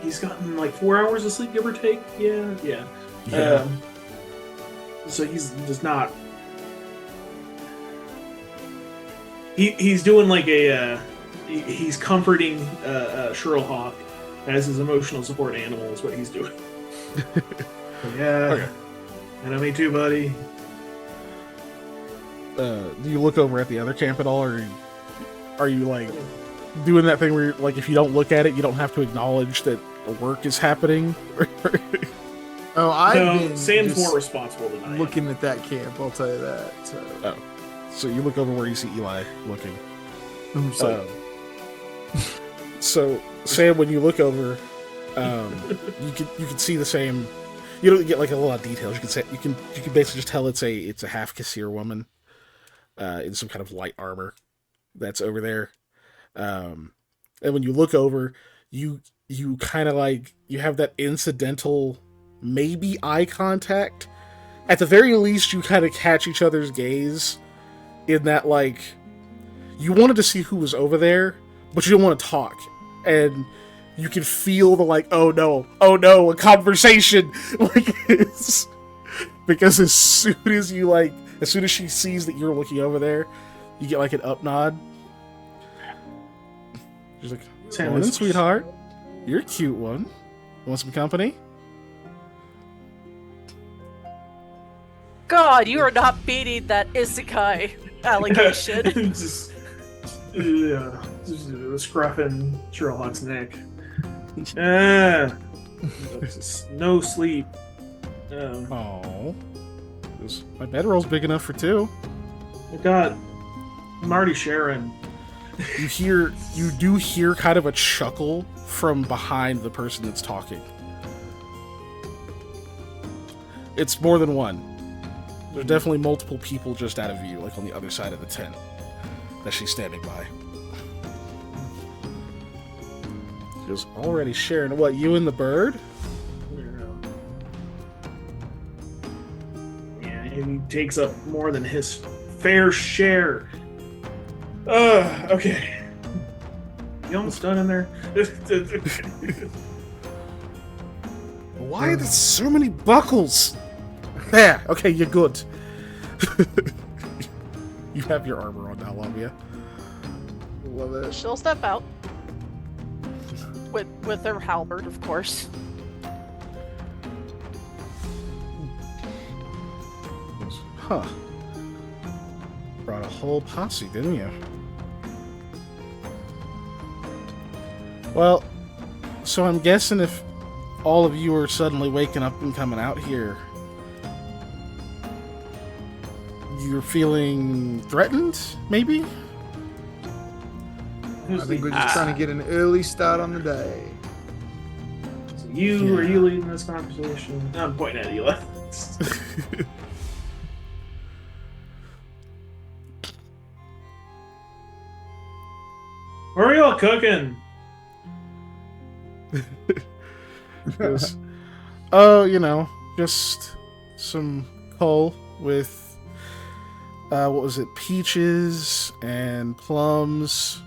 he's gotten like 4 hours of sleep, give or take. Yeah. So he's just not. He's doing like a he's comforting Sherlhawk as his emotional support animal is what he's doing. Yeah. Okay. And me too, buddy. Do you look over at the other camp at all, or are you like doing that thing where you're, like if you don't look at it, you don't have to acknowledge that work is happening? Oh, No, Sam's more responsible than I am. looking at that camp. I'll tell you that. So. So you look over where you see Eli looking. So, So Sam, when you look over, you can see the same. You don't get like a lot of details. You can basically just tell it's a half Kassir woman, in some kind of light armor, that's over there. And when you look over, you kind of like you have that incidental maybe eye contact. At the very least, you kind of catch each other's gaze. In that, like, you wanted to see who was over there, but you don't want to talk. And you can feel the, like, oh no, a conversation! Like, it's... Because as soon as she sees that you're looking over there, you get, like, an up nod. She's like, morning, sweetheart. You're a cute one. Want some company? God, you are not beating that isekai allegation. just scruffing Sherlock's neck. No sleep. Oh, my bedroll's big enough for two. I got Marty Sharon. You do hear kind of a chuckle from behind the person that's talking. It's more than one. There's definitely multiple people just out of view, like on the other side of the tent that she's standing by. She was already sharing. What, you and the bird? Yeah, he takes up more than his fair share. Okay. You almost done in there? Why are there so many buckles? There, okay, you're good. You have your armor on now, Lamia. love it. She'll step out. With her halberd, of course. Huh. Brought a whole posse, didn't you? Well, so I'm guessing if all of you are suddenly waking up and coming out here, you're feeling threatened, maybe? I think we're just trying to get an early start on the day. So are you leading this conversation? I'm pointing at Eli. Where are y'all cooking? Yes. Oh, just some coal with, what was it, peaches and plums.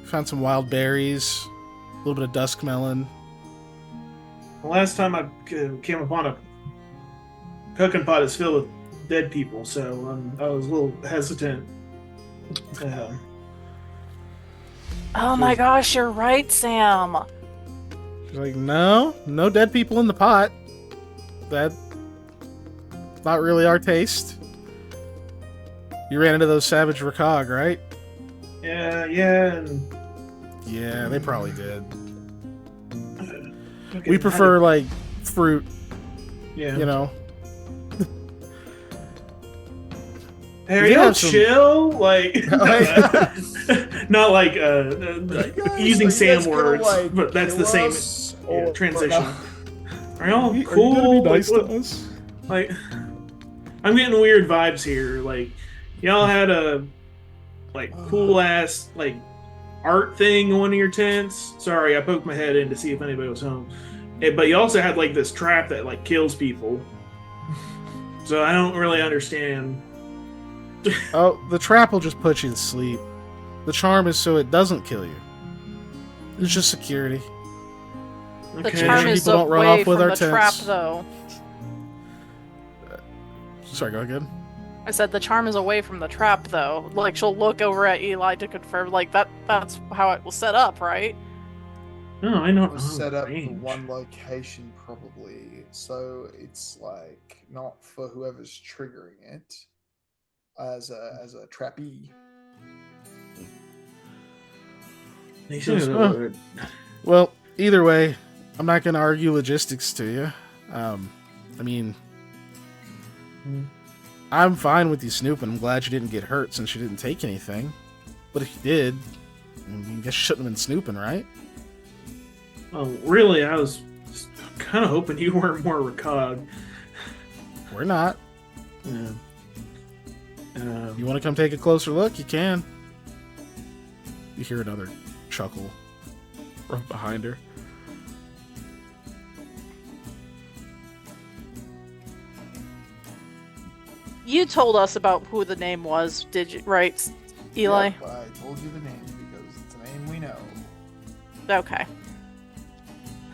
Found some wild berries, a little bit of dusk melon. The last time I came upon a cooking pot is filled with dead people, so I was a little hesitant. Oh my gosh, you're right, Sam. She's like, no dead people in the pot. That's not really our taste. You ran into those savage Rakag, right? Yeah, and... Yeah, they probably did. Okay, We prefer, like, fruit, yeah. We Hey, are y'all have some- chill? Like, not like Guys, using are you Sam guys gonna, words, like, but that's the kill same us? transition. No. Are y'all Are you cool? gonna be nice like, to us? like, I'm getting weird vibes here. Like, y'all had a cool ass art thing in one of your tents. Sorry, I poked my head in to see if anybody was home. But you also had this trap that kills people. So I don't really understand. Oh, the trap will just put you to sleep. The charm is so it doesn't kill you. It's just security. The Okay. charm is People don't run away off with from our the trap, tents. though. Sorry, go again. I said the charm is away from the trap, though. Like, she'll look over at Eli to confirm, that's how it was set up, right? No, I know. It was set up for range. one location, probably. So it's not for whoever's triggering it as a trappee. They should have Oh. ordered. Well, either way, I'm not going to argue logistics to you. I mean, I'm fine with you snooping. I'm glad you didn't get hurt since you didn't take anything. But if you did, I guess you shouldn't have been snooping, right? Well, really, I was kind of hoping you weren't more recog. We're not. Yeah. You want to come take a closer look? You can. You hear another chuckle from behind her. You told us about who the name was, did you? Right, Eli? Yep, I told you the name because it's a name we know. Okay.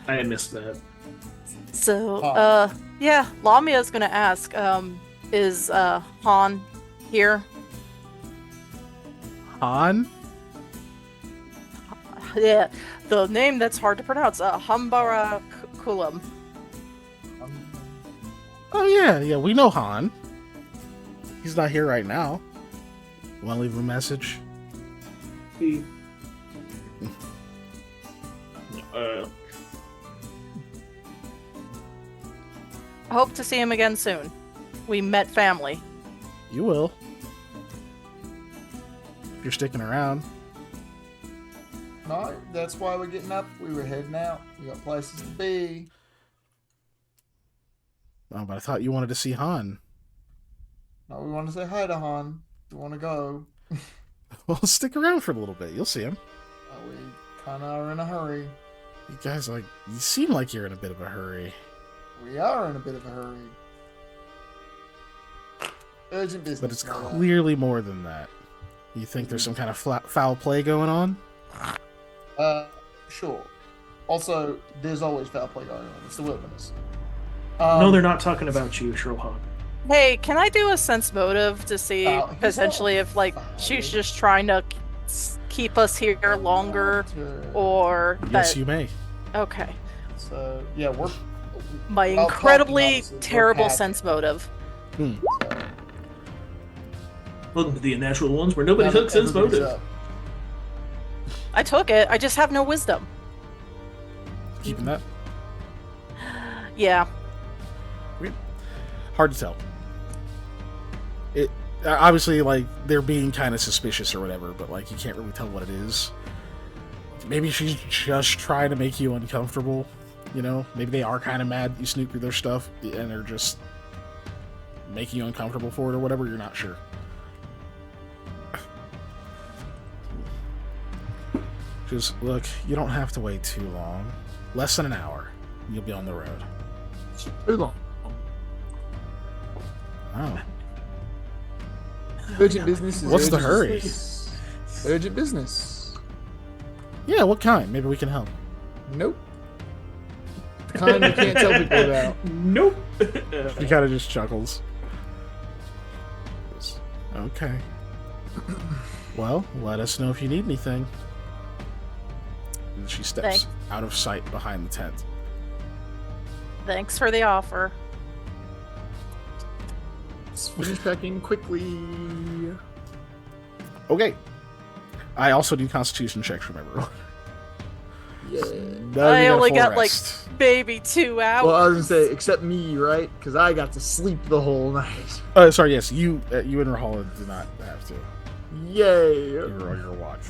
I missed that. So, Han. yeah, Lamia's gonna ask, is, Han here? Han? Yeah, the name that's hard to pronounce, Humbara Kulam. Oh, yeah, we know Han. He's not here right now. Want to leave him a message? He, Hope to see him again soon. We met family. You will. If you're sticking around. No, that's why we're getting up. We were heading out. We got places to be. Oh, but I thought you wanted to see Han. No, we want to say hi to Han. We want to go. Well, stick around for a little bit. You'll see him. We kind of are in a hurry. You guys, you seem like you're in a bit of a hurry. We are in a bit of a hurry. Urgent business. But it's no doubt. clearly more than that. You think there's some kind of foul play going on? Sure. Also, there's always foul play going on. It's the wilderness. no, they're not talking about you, Sherlock. Hey, can I do a sense motive to see He's not potentially if she's just trying to keep us here longer, or Yes, that? you may. Okay, So yeah, we're my well, incredibly talking officers, we're terrible happy. sense motive. So, Welcome to the unnatural ones where nobody now took that sense everybody's motive. up. I took it. I just have no wisdom. Keeping that. Yeah. Hard to tell. It obviously they're being kind of suspicious or whatever, but you can't really tell what it is. Maybe she's just trying to make you uncomfortable. You know, maybe they are kind of mad that you snoop through their stuff and they're just making you uncomfortable for it or whatever. You're not sure. Just look, you don't have to wait too long. Less than an hour, you'll be on the road. Too long. Oh, Urgent business is what's the urgent hurry? business. Urgent business. Yeah, what kind? Maybe we can help. Nope. The kind you can't tell people about. Nope. He kind of just chuckles. Okay. Well, let us know if you need anything. And she steps Thanks. out of sight behind the tent. Thanks for the offer. Let's finish packing quickly. Okay. I also do constitution checks, remember. Yeah. I only got maybe 2 hours. Well, I was gonna say, except me, right? Because I got to sleep the whole night. Sorry, yes, you and Rahala do not have to. Yay! You're on your watch.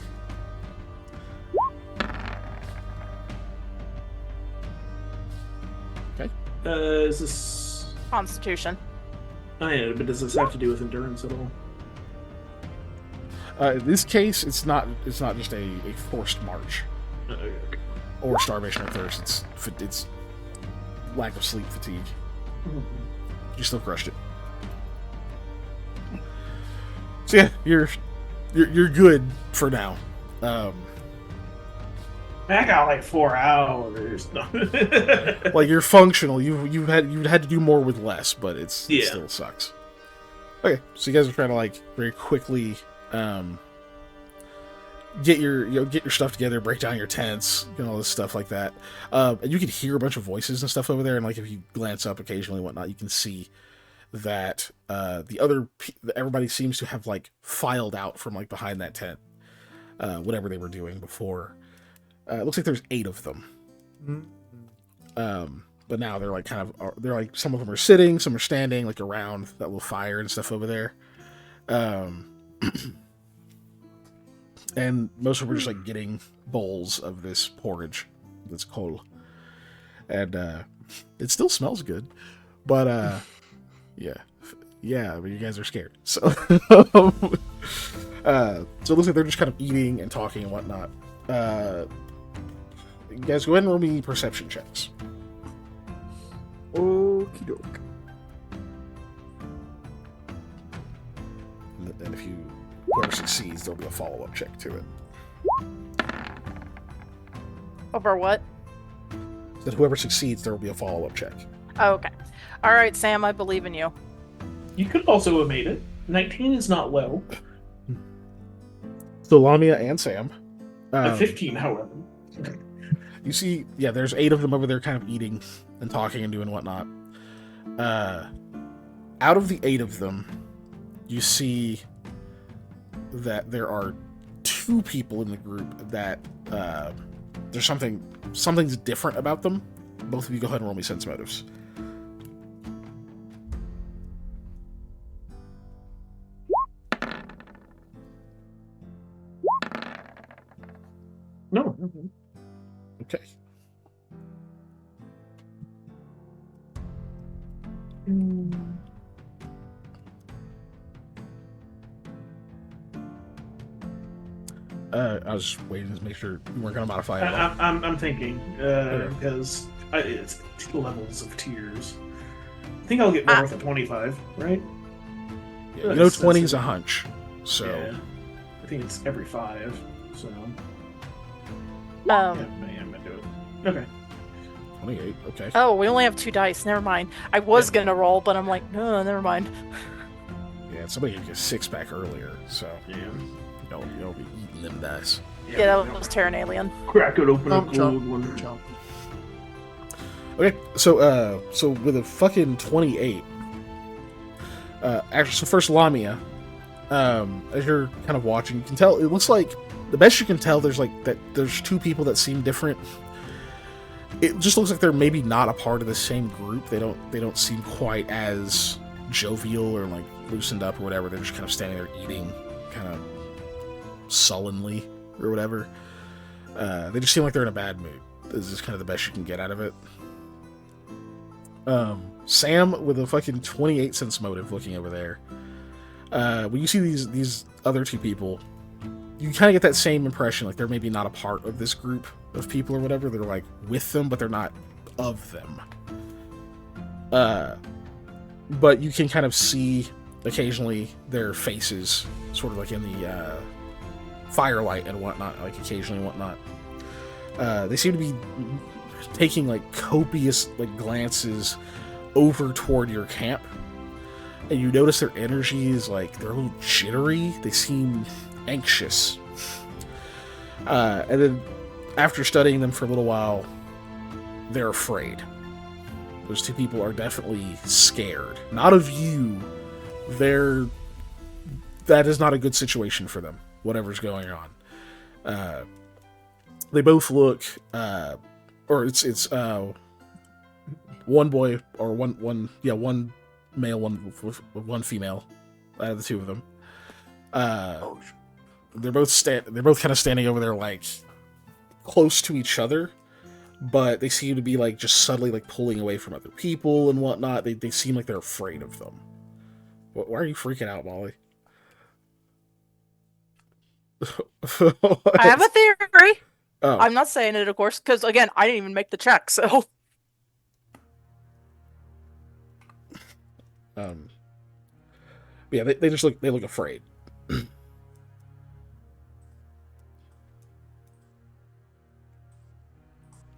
Okay. Is this? Constitution. Oh yeah, but does this have to do with endurance at all? In this case, it's not just a forced march Okay. or starvation or thirst. It's lack of sleep fatigue. You still crushed it. So yeah, you're good for now. I got like 4 hours. Like you're functional. You'd had to do more with less, but it Yeah. still sucks. Okay, so you guys are trying to like very quickly get your stuff together, break down your tents, all this stuff like that. And you can hear a bunch of voices and stuff over there. And like if you glance up occasionally, and whatnot, you can see that everybody seems to have like filed out from like behind that tent, whatever they were doing before. It looks like there's 8 of them. But now they're like they're like some of them are sitting, some are standing like around that little fire and stuff over there. And most of them are just like getting bowls of this porridge that's cold. And it still smells good. But yeah, but you guys are scared. So so it looks like they're just kind of eating and talking and whatnot. You guys go ahead and roll me perception checks. Okie doke. And if whoever succeeds, there'll be a follow-up check to it. Over what? That whoever succeeds, there will be a follow-up check. Oh, okay. All right, Sam, I believe in you. You could also have made it. 19 is not low. So Lamia and Sam. 15, however. You see, yeah, there's 8 of them over there kind of eating and talking and doing whatnot. Out of the 8 of them, you see that there are 2 people in the group that there's something's different about them. Both of you go ahead and roll me sense motives. No. Okay. I was waiting to make sure you weren't going to modify it. I'm thinking because it's levels of tiers. I think I'll get more with a 25, right? Yeah, you know 20 is a hunch, so yeah. I think it's every 5. So yeah, I'm gonna do it. Okay. 28. Okay. Oh, we only have 2 dice. Never mind. I was gonna roll, but I'm like, no, never mind. Yeah, somebody gave you a 6-pack earlier, so Yeah. you'll be eating them dice. Yeah, that was Terran Alien. Crack it open, a Jump, cold one. jump. Okay, so with a fucking 28, actually, so first Lamia, as you're kind of watching, you can tell, it looks like, the best you can tell, there's 2 people that seem different. It just looks like they're maybe not a part of the same group. They don't seem quite as jovial or like loosened up or whatever. They're just kind of standing there eating, kind of sullenly or whatever. They just seem like they're in a bad mood. This is kind of the best you can get out of it. Sam with a fucking 28 sense motive looking over there. When you see these other 2 people, you kind of get that same impression, like they're maybe not a part of this group of people or whatever. They're like with them, but they're not of them. But you can kind of see occasionally their faces, sort of like in the firelight and whatnot, like occasionally and whatnot. They seem to be taking like copious like glances over toward your camp, and you notice their energy is like they're a little jittery. They seem anxious. And then after studying them for a little while, they're afraid. Those 2 people are definitely scared. Not of you. That is not a good situation for them, whatever's going on. They both look, or it's one boy, or one male, one female, out of the 2 of them. They're both kind of standing over there, like close to each other, but they seem to be like just subtly like pulling away from other people and whatnot. They seem like they're afraid of them. Why are you freaking out, Molly? I have a theory. Oh, I'm not saying it, of course, because again, I didn't even make the check, so. Yeah, they just look afraid.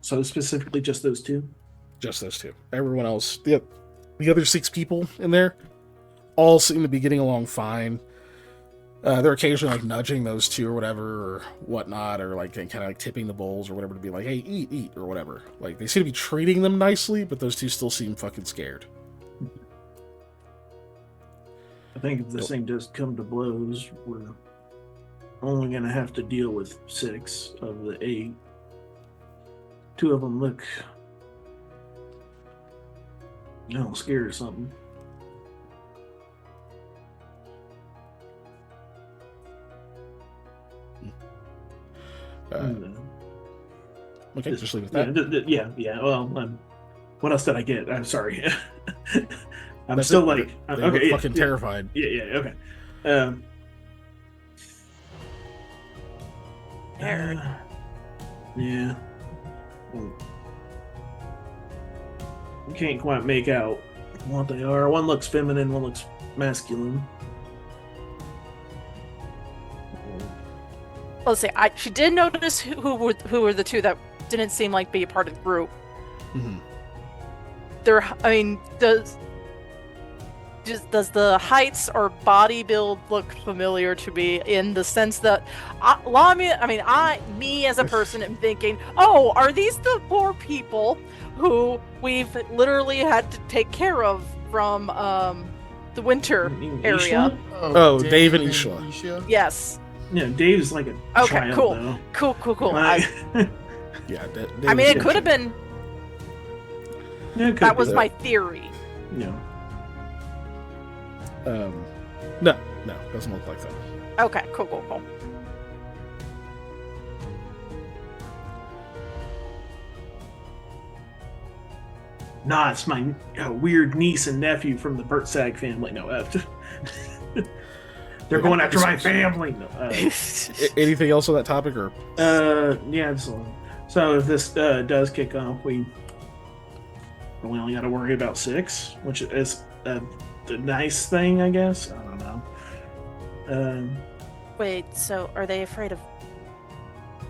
So specifically just those two? Just those two. Everyone else, the other 6 people in there, all seem to be getting along fine. They're occasionally like nudging those 2 or whatever or whatnot, or like kind of like tipping the bowls or whatever to be like, hey, eat or whatever. Like they seem to be treating them nicely, but those 2 still seem fucking scared. I think if this thing does come to blows, we're only going to have to deal with 6 of the 8. 2 of them look, scared or something. Okay, just leave it at that. Yeah. Well, what else did I get? I'm sorry. I'm That's still it. like, They okay, look fucking terrified. Yeah, okay. Yeah. You can't quite make out what they are. One looks feminine, one looks masculine. Let's see. She did notice who were the 2 that didn't seem like be a part of the group. Mm-hmm. Does the heights or body build look familiar to me in the sense that me as a person am thinking, oh, are these the poor people who we've literally had to take care of from the winter area? Oh, Dave and Ishla. Yes. Yeah, Dave's like a child, cool. though. Cool. Yeah, I mean, it could have been. Yeah, that was my theory. Yeah. No, doesn't look like that. Okay, cool. Nah, it's my weird niece and nephew from the Burt Sag family. No, they're going after my family. No, anything else on that topic, or? Yeah. So if this does kick off, we only got to worry about 6, which is the nice thing, I guess. I don't know. Wait, so are they afraid of?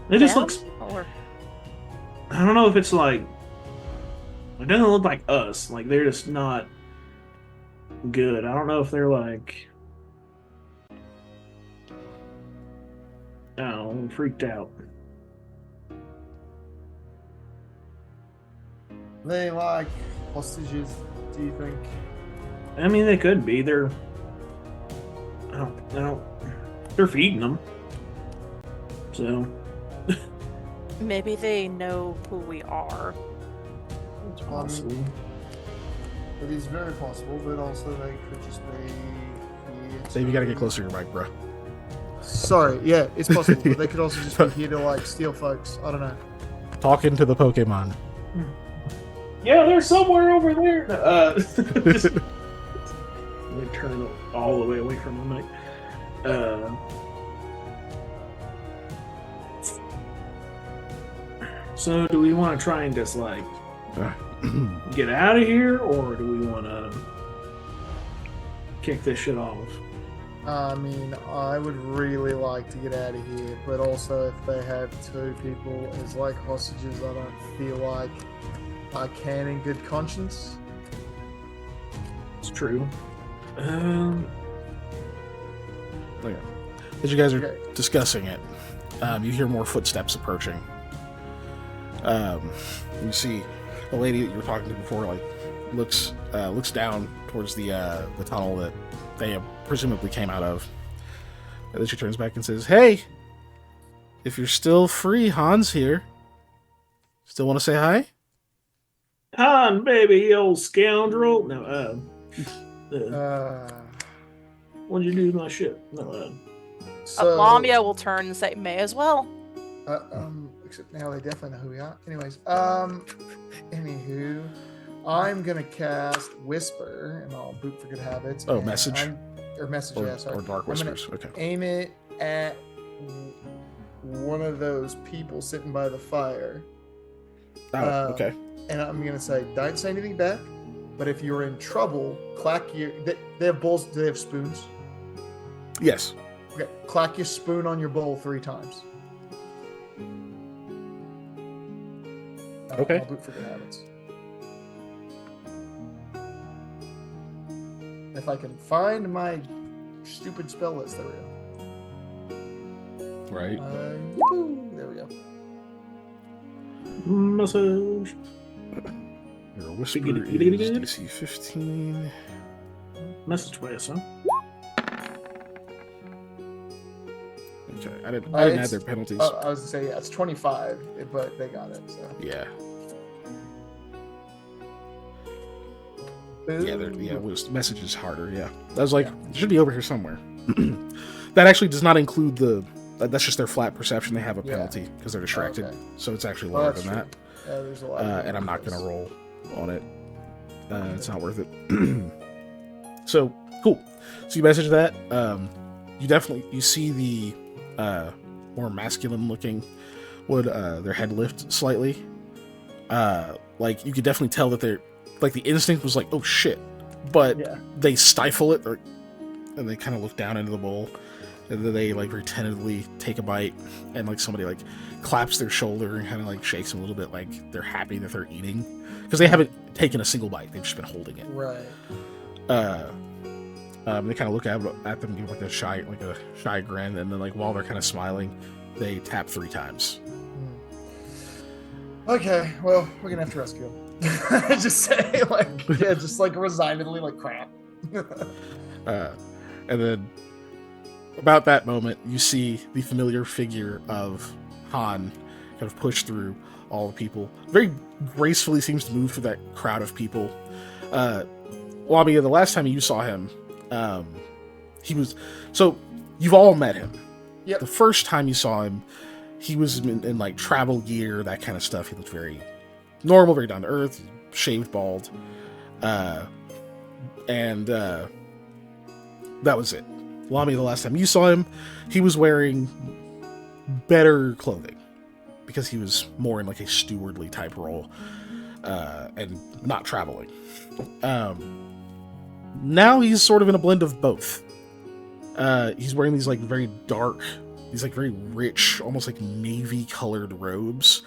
It just looks. Or... I don't know if it's like. It doesn't look like us. Like they're just not good. I don't know if they're like. Oh, I'm freaked out. They like hostages, do you think? I mean, they could be. They're feeding them. So. Maybe they know who we are. It's possible. It is very possible, but also they could just be. Dave, you gotta get closer to your mic, bro. Sorry, yeah, it's possible, but they could also just be here to like steal folks. I don't know. Talking to the Pokemon. Yeah, they're somewhere over there. Let me turn it all the way away from the mic. So, do we want to try and just like get out of here, or do we want to kick this shit off? I mean, I would really like to get out of here, but also if they have 2 people as like hostages, I don't feel like I can in good conscience. It's true. Okay. As you guys are discussing it, you hear more footsteps approaching. You see the lady that you were talking to before, like looks down towards the tunnel that they presumably came out of. And then she turns back and says, "Hey, if you're still free, Han's here. Still want to say hi?" Han, baby, you old scoundrel. No, what'd you do to my ship? No, So, Lamia will turn and say, "May as well." Except now they definitely know who we are. Anyways, anywho, I'm gonna cast Whisper, and I'll boot for good habits. Oh, and message? or message, yeah, sorry. Or Dark I'm gonna Whispers. Okay. aim it at one of those people sitting by the fire. Oh, okay. And I'm gonna say, don't say anything back. But if you're in trouble, clack your. They have bowls. Do they have spoons? Yes. Okay, clack your spoon on your bowl 3 times. Okay. I'll boot for good habits. If I can find my stupid spell list, there we go. Right. There we go. Massage. Your Whisper is DC 15. Message by us, huh? Okay. I didn't add their penalties. I was gonna say, yeah, it's 25, but they got it. So. Yeah. Message is harder. Yeah. I was like, it should be over here somewhere. That actually does not include that's just their flat perception. They have a penalty because they're distracted. Okay. So it's actually lower than that. Yeah, there's a lot. And I'm not gonna roll on it. It's not worth it. So cool. So you message that. You see the more masculine looking would their head lift slightly. Like you could definitely tell that they're like the instinct was like, oh shit, but they stifle it, and they kind of look down into the bowl, and then they like very tentatively take a bite, and like somebody like claps their shoulder and kind of like shakes them a little bit, like they're happy that they're eating because they haven't taken a single bite; they've just been holding it. Right. They kind of look at them, give like a shy grin, and then like while they're kind of smiling, they tap 3 times. Okay, well, we're gonna have to rescue him. Just say just like resignedly, like crap. And then about that moment, you see the familiar figure of Han kind of push through all the people. Very gracefully seems to move through that crowd of people. Wabi, the last time you saw him, he was... So, you've all met him. Yep. The first time you saw him, he was in like travel gear, that kind of stuff. He looked very normal, very down to earth, shaved bald. And that was it. Lamy, the last time you saw him, he was wearing better clothing because he was more in like a stewardly type role and not traveling. Now he's sort of in a blend of both. He's wearing these like very dark, these like very rich, almost like navy colored robes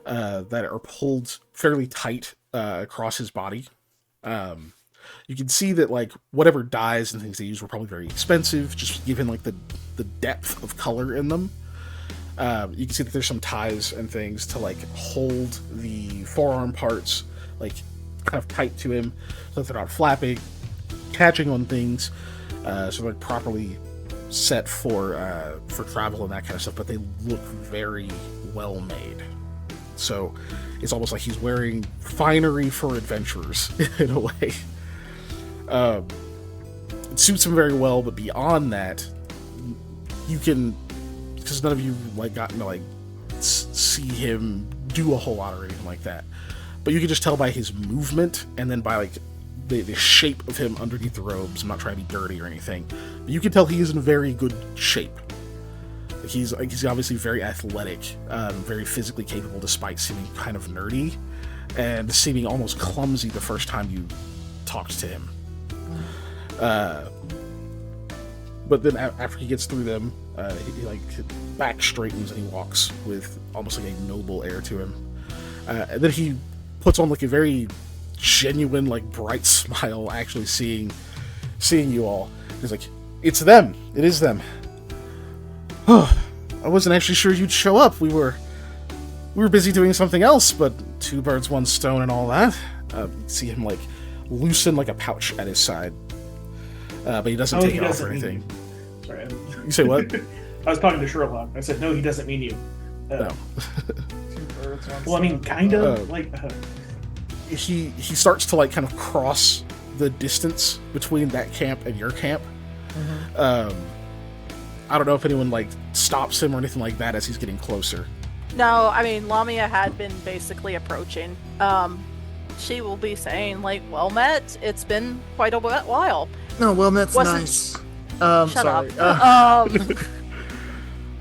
that are pulled fairly tight across his body. You can see that like whatever dyes and things they use were probably very expensive, just given like the depth of color in them. You can see that there's some ties and things to like hold the forearm parts like kind of tight to him so that they're not flapping, catching on things, so they're like properly set for travel and that kind of stuff, but they look very well made. So it's almost like he's wearing finery for adventurers in a way. It suits him very well, but beyond that, you can, because none of you like gotten to like see him do a whole lot or anything like that, but you can just tell by his movement and then by like the shape of him underneath the robes. I'm not trying to be dirty or anything, but you can tell he is in very good shape. He's obviously very athletic, very physically capable, despite seeming kind of nerdy and seeming almost clumsy the first time you talked to him. But then after he gets through them, he like back straightens and he walks with almost like a noble air to him. And then he puts on like a very genuine, like bright smile, actually seeing you all. He's like, "It's them. It is them. Oh, I wasn't actually sure you'd show up. We were busy doing something else, but 2 birds, 1 stone and all that." You see him like loosen like a pouch at his side, but he doesn't take it off or anything. Sorry. You say what? I was talking to Sherlock. I said, no, he doesn't mean you. No. 2 birds, 1 Well, I mean, kind of. He starts to like kind of cross the distance between that camp and your camp. Mm-hmm. I don't know if anyone like stops him or anything like that as he's getting closer. No, I mean, Lamia had been basically approaching. She will be saying, like, well met, it's been quite a while. No, well, that's Wasn't- nice. Shut Sorry. up.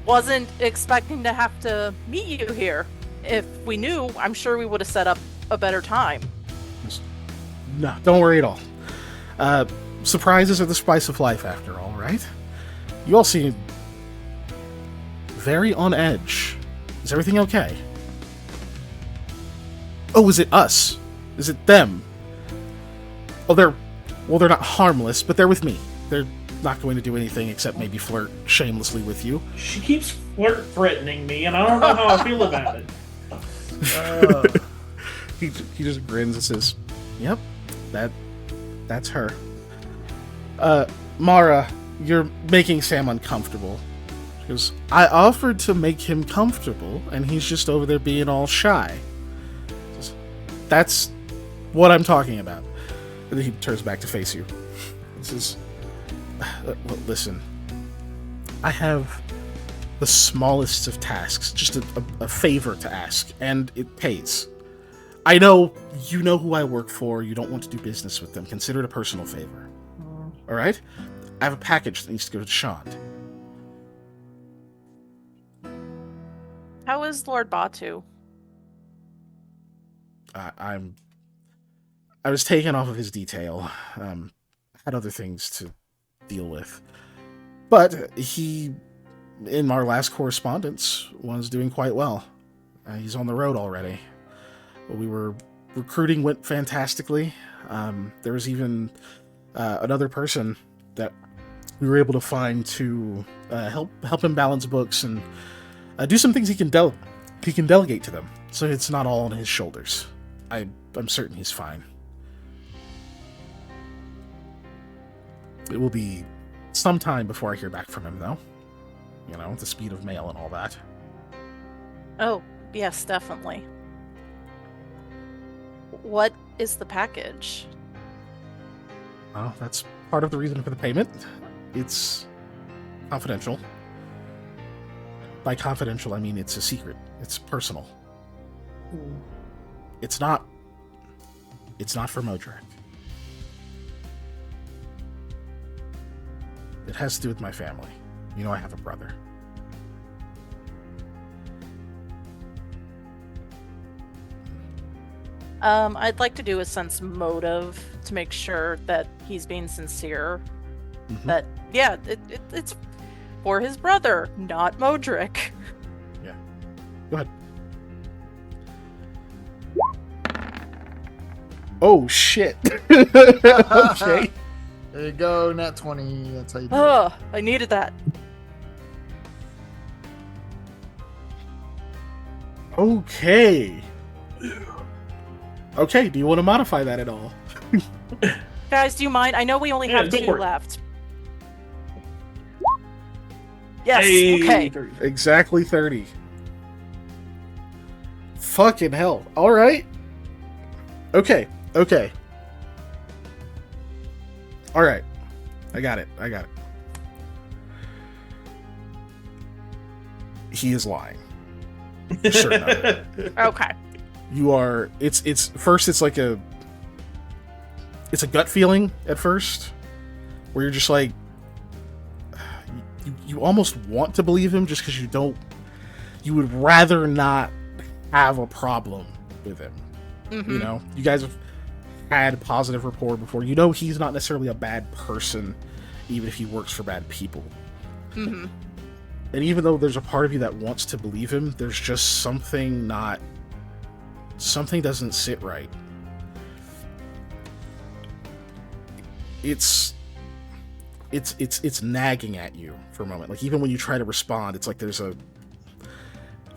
Wasn't expecting to have to meet you here. If we knew, I'm sure we would have set up a better time. No, don't worry at all. Surprises are the spice of life, after all, right? You all seem very on edge. Is everything okay? Oh, is it us? Is it them? Oh, they're not harmless, but they're with me. They're not going to do anything except maybe flirt shamelessly with you. She keeps threatening me, and I don't know how I feel about it. He just grins and says, "Yep, that's her." Mara, you're making Sam uncomfortable. She goes, "I offered to make him comfortable, and he's just over there being all shy." Says, "That's what I'm talking about." And then he turns back to face you. He says, "Well, listen, I have the smallest of tasks, just a favor to ask, and it pays. I know you know who I work for, you don't want to do business with them. Consider it a personal favor. Alright? I have a package that needs to go to Shant." How is Lord Batu? I was taken off of his detail. Had other things to deal with. But he, in our last correspondence, was doing quite well. He's on the road already. Recruiting went fantastically. There was even another person that we were able to find to help him balance books and do some things he can delegate to them, so it's not all on his shoulders. I'm certain he's fine. It will be some time before I hear back from him, though. You know, the speed of mail and all that. Oh, yes, definitely. What is the package? Well, that's part of the reason for the payment. It's confidential. By confidential, I mean it's a secret. It's personal. It's not for Modrak. It has to do with my family. You know I have a brother. I'd like to do a sense motive to make sure that he's being sincere. Mm-hmm. That, yeah, it's for his brother, not Modric. Yeah. Go ahead. Oh, shit. Okay. There you go, nat 20. That's how you do it. Ugh, I needed that. Okay. Okay, do you want to modify that at all? Guys, do you mind? I know we only Yeah, have go 2 for it. left. Yes, Hey, okay. Exactly 30. Fucking hell. Alright. Okay. Alright. I got it. He is lying. You're certain of it. Okay. You are... It's first, it's like a... It's a gut feeling at first, where you're just like... You almost want to believe him just because you don't... You would rather not have a problem with him. Mm-hmm. You know? You guys have had positive rapport before. You know he's not necessarily a bad person, even if he works for bad people. Mm-hmm. And even though there's a part of you that wants to believe him, there's just something not... Something doesn't sit right. It's nagging at you for a moment. Like, even when you try to respond, it's like there's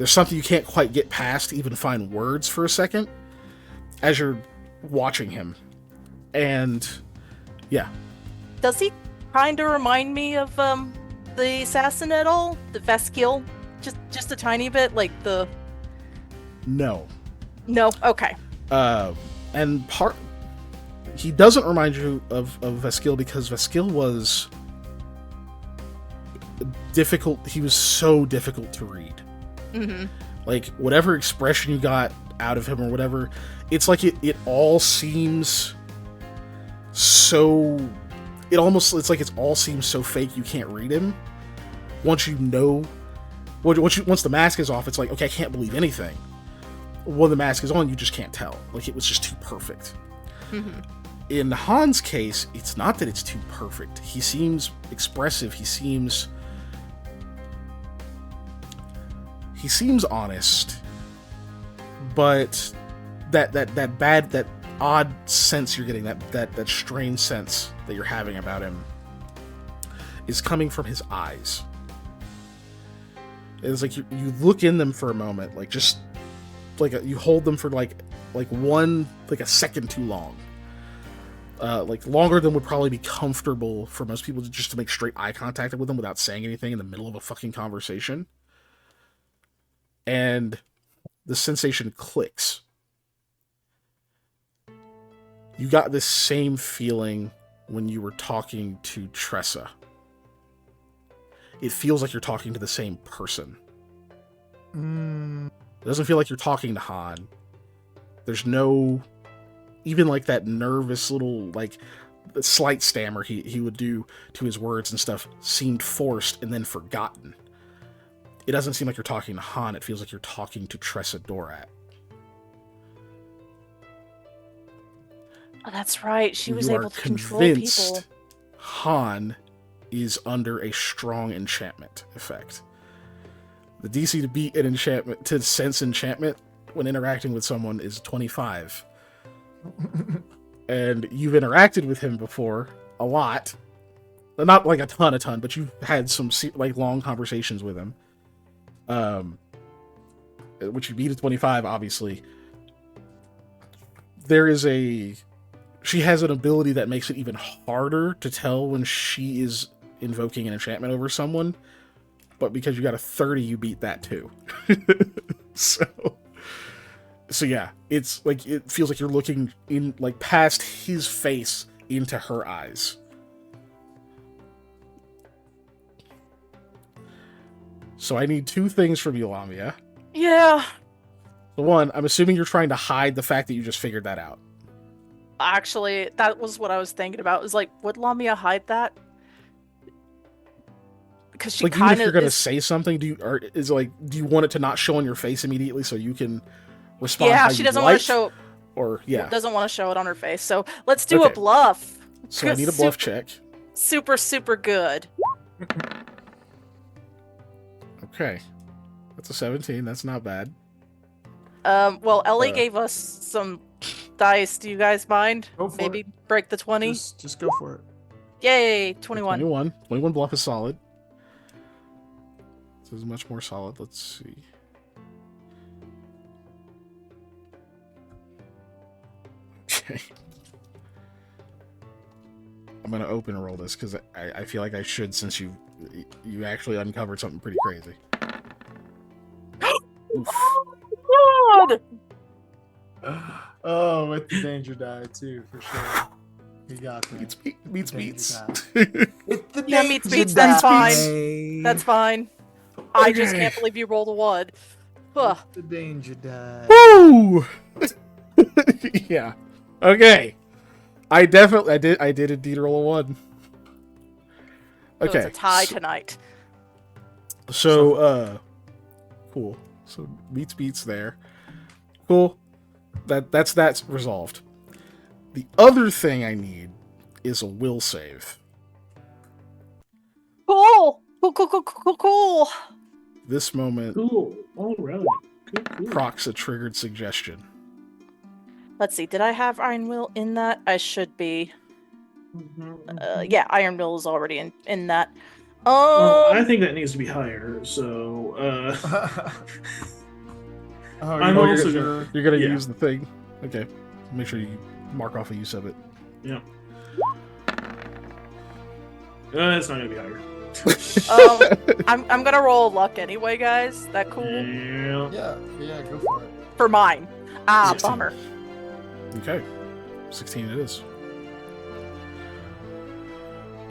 something you can't quite get past to even find words for a second as you're watching him. And yeah. Does he kind of remind me of the assassin at all? The Vesquille? Just a tiny bit? Like the... No. No? Okay. And he doesn't remind you of Vesquille because Vesquille was difficult. He was so difficult to read. Mm-hmm. Like, whatever expression you got out of him or whatever, it's like it all seems so... It's like it all seems so fake you can't read him. Once you know... Once the mask is off, it's like, okay, I can't believe anything. When the mask is on, you just can't tell. Like, it was just too perfect. Mm-hmm. In Han's case, it's not that it's too perfect. He seems expressive. He seems honest. But that odd sense you're getting, that strange sense that you're having about him, is coming from his eyes. It's like you look in them for a moment, like just like you hold them for like a second too long. Like longer than would probably be comfortable for most people just to make straight eye contact with them without saying anything in the middle of a fucking conversation. And the sensation clicks. You got this same feeling when you were talking to Tressa. It feels like you're talking to the same person. It doesn't feel like you're talking to Han. There's no... Even like that nervous little, like, slight stammer he would do to his words and stuff seemed forced and then forgotten. It doesn't seem like you're talking to Han. It feels like you're talking to Tressa Dorat. Oh, that's right. She was You able are to control people. convinced Han is under a strong enchantment effect. The DC to beat an enchantment, to sense enchantment when interacting with someone, is 25. And you've interacted with him before a lot. Not like a ton, but you've had some like long conversations with him. Which you beat at 25, obviously. She has an ability that makes it even harder to tell when she is invoking an enchantment over someone. But because you got a 30, you beat that too. So yeah, it's like, it feels like you're looking in, like, past his face into her eyes. So I need two things from you, Lamia. Yeah. The one, I'm assuming you're trying to hide the fact that you just figured that out. Actually, that was what I was thinking about. Is like, would Lamia hide that? Because she Like, even if kind you're of gonna is. say something, do you want it to not show on your face immediately so you can respond? Yeah, how she you'd doesn't like? want to show. Or yeah. Doesn't want to show it on her face. So let's do a Okay. bluff. So I need a bluff check. Super, super good. Okay, that's a 17. That's not bad. Well, Ellie gave us some dice. Do you guys mind? Go for Maybe it. break the 20? Just go for it. Yay, 21. 21 bluff is solid. This is much more solid. Let's see. Okay. I'm gonna open roll this because I feel like I should, since you actually uncovered something pretty crazy. Oof. God! Oh, with the danger die too, for sure. You got that. Meets. With the Yeah, danger meets. That's die. fine. That's fine. I just can't believe you rolled a 1. Ugh. With the danger die. Woo! Yeah. Okay. I did indeed roll a 1. So Okay. it's a tie tonight. So, cool. So meets there. Cool. That's resolved. The other thing I need is a will save. Cool. Cool. This moment Cool. All right. Cool. procs a triggered suggestion. Let's see. Did I have Iron Will in that? I should be. Yeah, Iron Will is already in that. Well, I think that needs to be higher. So, I'm you're also gonna- You're gonna Yeah. use the thing. Okay. Make sure you mark off a use of it. Yeah. It's not gonna be higher. I'm gonna roll luck anyway, guys. That cool? Yeah. Yeah, go for it. For mine. Ah, 16. bummer. Okay. 16 it is.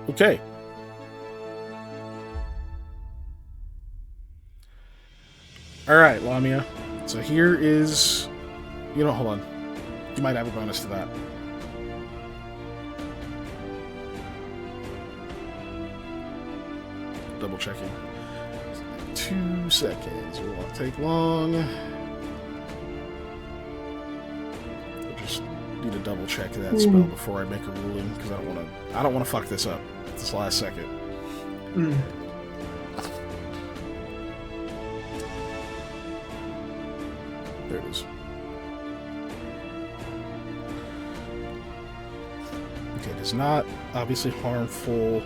Okay. All right, Lamia. So here is, hold on. You might have a bonus to that. Double checking. 2 seconds. It won't take long. I just need to double check that spell before I make a ruling because I don't want to fuck this up. This last second. There it is. Okay, it is not obviously harmful.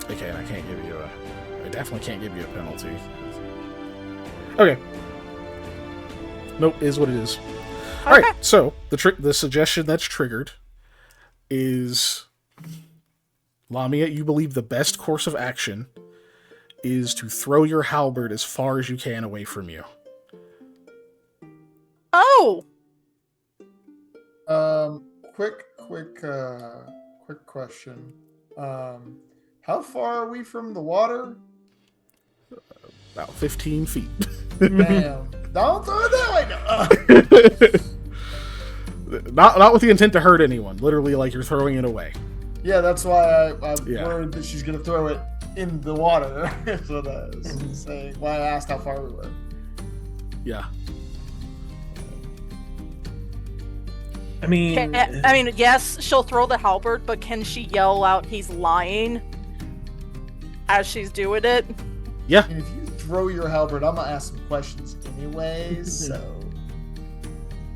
Okay, and I definitely can't give you a penalty. Okay. Nope, is what it is. Okay. Alright, so the suggestion that's triggered is, Lamia, you believe the best course of action is to throw your halberd as far as you can away from you. Oh! Quick question. How far are we from the water? About 15 feet. Damn. Don't throw it that way. No. Not with the intent to hurt anyone. Literally, like you're throwing it away. Yeah, that's why I'm Yeah. worried that she's gonna throw it in the water. That's what I was saying. Why I asked how far we were. Yeah. I mean, Yes, she'll throw the halberd, but can she yell out he's lying as she's doing it? Yeah. And if you throw your halberd, I'm gonna ask some questions anyways. So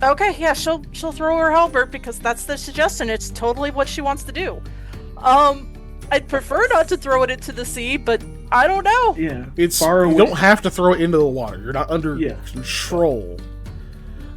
Okay, yeah, she'll throw her halberd because that's the suggestion. It's totally what she wants to do. I'd prefer not to throw it into the sea, but I don't know. yeah, It's far you away. don't have to throw it into the water. You're not under Yeah. control.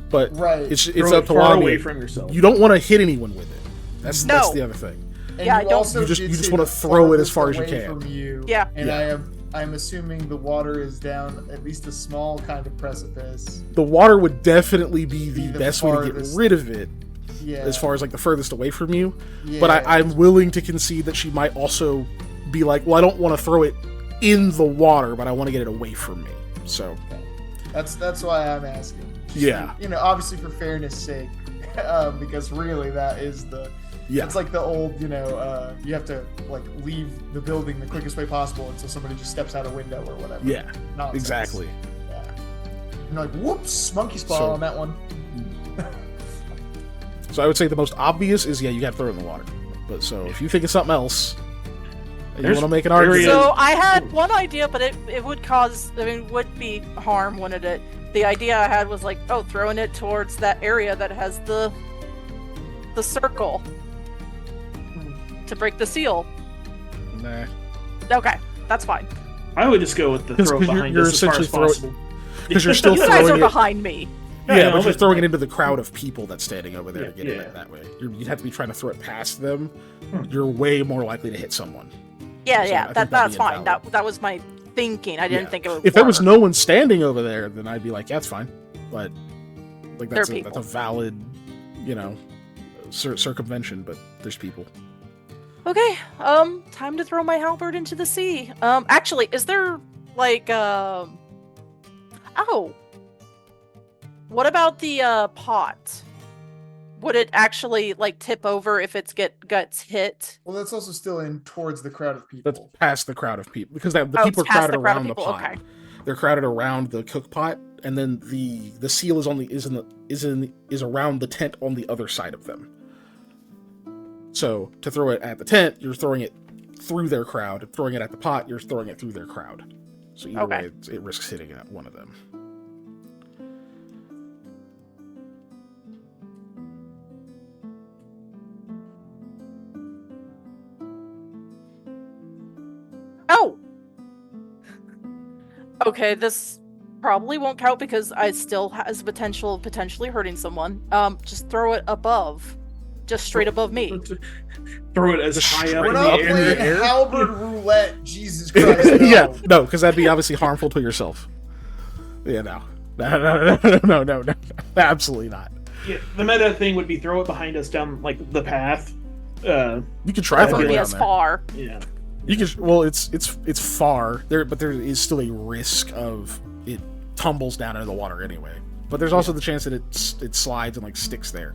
But right. it's Throw up it to far Lamia. away from yourself. You don't want to hit anyone with it. That's No. the other thing. And Yeah, I you don't- also You just- did you just say wanna the throw it as far as you farthest can. away from you. Yeah. And Yeah. I'm assuming the water is down at least a small kind of precipice. The water would definitely be the the best way to get farthest. rid of it, Yeah. as far as like the furthest away from you. Yeah. But I'm willing to concede that she might also be like, well, I don't want to throw it in the water, but I want to get it away from me. So That's why I'm asking. Just Yeah. Obviously for fairness' sake, because really that is yeah, it's like the old, you have to like leave the building the quickest way possible until somebody just steps out a window or whatever. yeah, Nonsense. exactly. Yeah. You're like, whoops, monkey spawn So- on that one. So I would say the most obvious is you got to throw it in the water. But so if you think of something else, and you There's want to make an very- argument, So I had one idea, but it would cause, would be harm, wouldn't it? The idea I had was like, throwing it towards that area that has the circle to break the seal. nah. Okay, that's fine. I would just go with the 'Cause- throw 'cause behind you're us as far as essentially possible. Because you're still You guys throwing are it. behind me. Yeah, Yeah, but you're but- throwing it into the crowd of people that's standing over there to get Yeah. it that way. You'd have to be trying to throw it past them. Hmm. You're way more likely to hit someone. Yeah, So I yeah, think that'd that's be fine. invalid. That was my thinking. I didn't Yeah. think it would If there was work. no one standing over there, then I'd be like, yeah, that's fine. But like There are that's a people. valid, circumvention. But there's people. Okay, time to throw my halberd into the sea. Actually, is there like what about the pot? Would it actually like tip over if it gets hit? Well, that's also still in towards the crowd of people. That's past the crowd of people because the Oh, people are it's past crowded the crowd of around the people, pot. okay. They're crowded around the cook pot, and then the seal is around the tent on the other side of them. So to throw it at the tent, you're throwing it through their crowd. Throwing it at the pot, you're throwing it through their crowd. So either Okay. way, it risks hitting at one of them. Oh. Okay, this probably won't count because I still has potential of potentially hurting someone. Just throw it above, just straight above me. Throw it as high up We're in not the in the playing air. air. halberd roulette. Jesus Christ! No. Yeah, no, because that'd be obviously harmful to yourself. Yeah, no, no, absolutely not. Yeah, the meta thing would be throw it behind us down like the path. You could try That'd throwing Be it down as there. far. Yeah. You can. Well, it's far there, but there is still a risk of it tumbles down into the water anyway. But there's also the chance that it slides and like sticks there.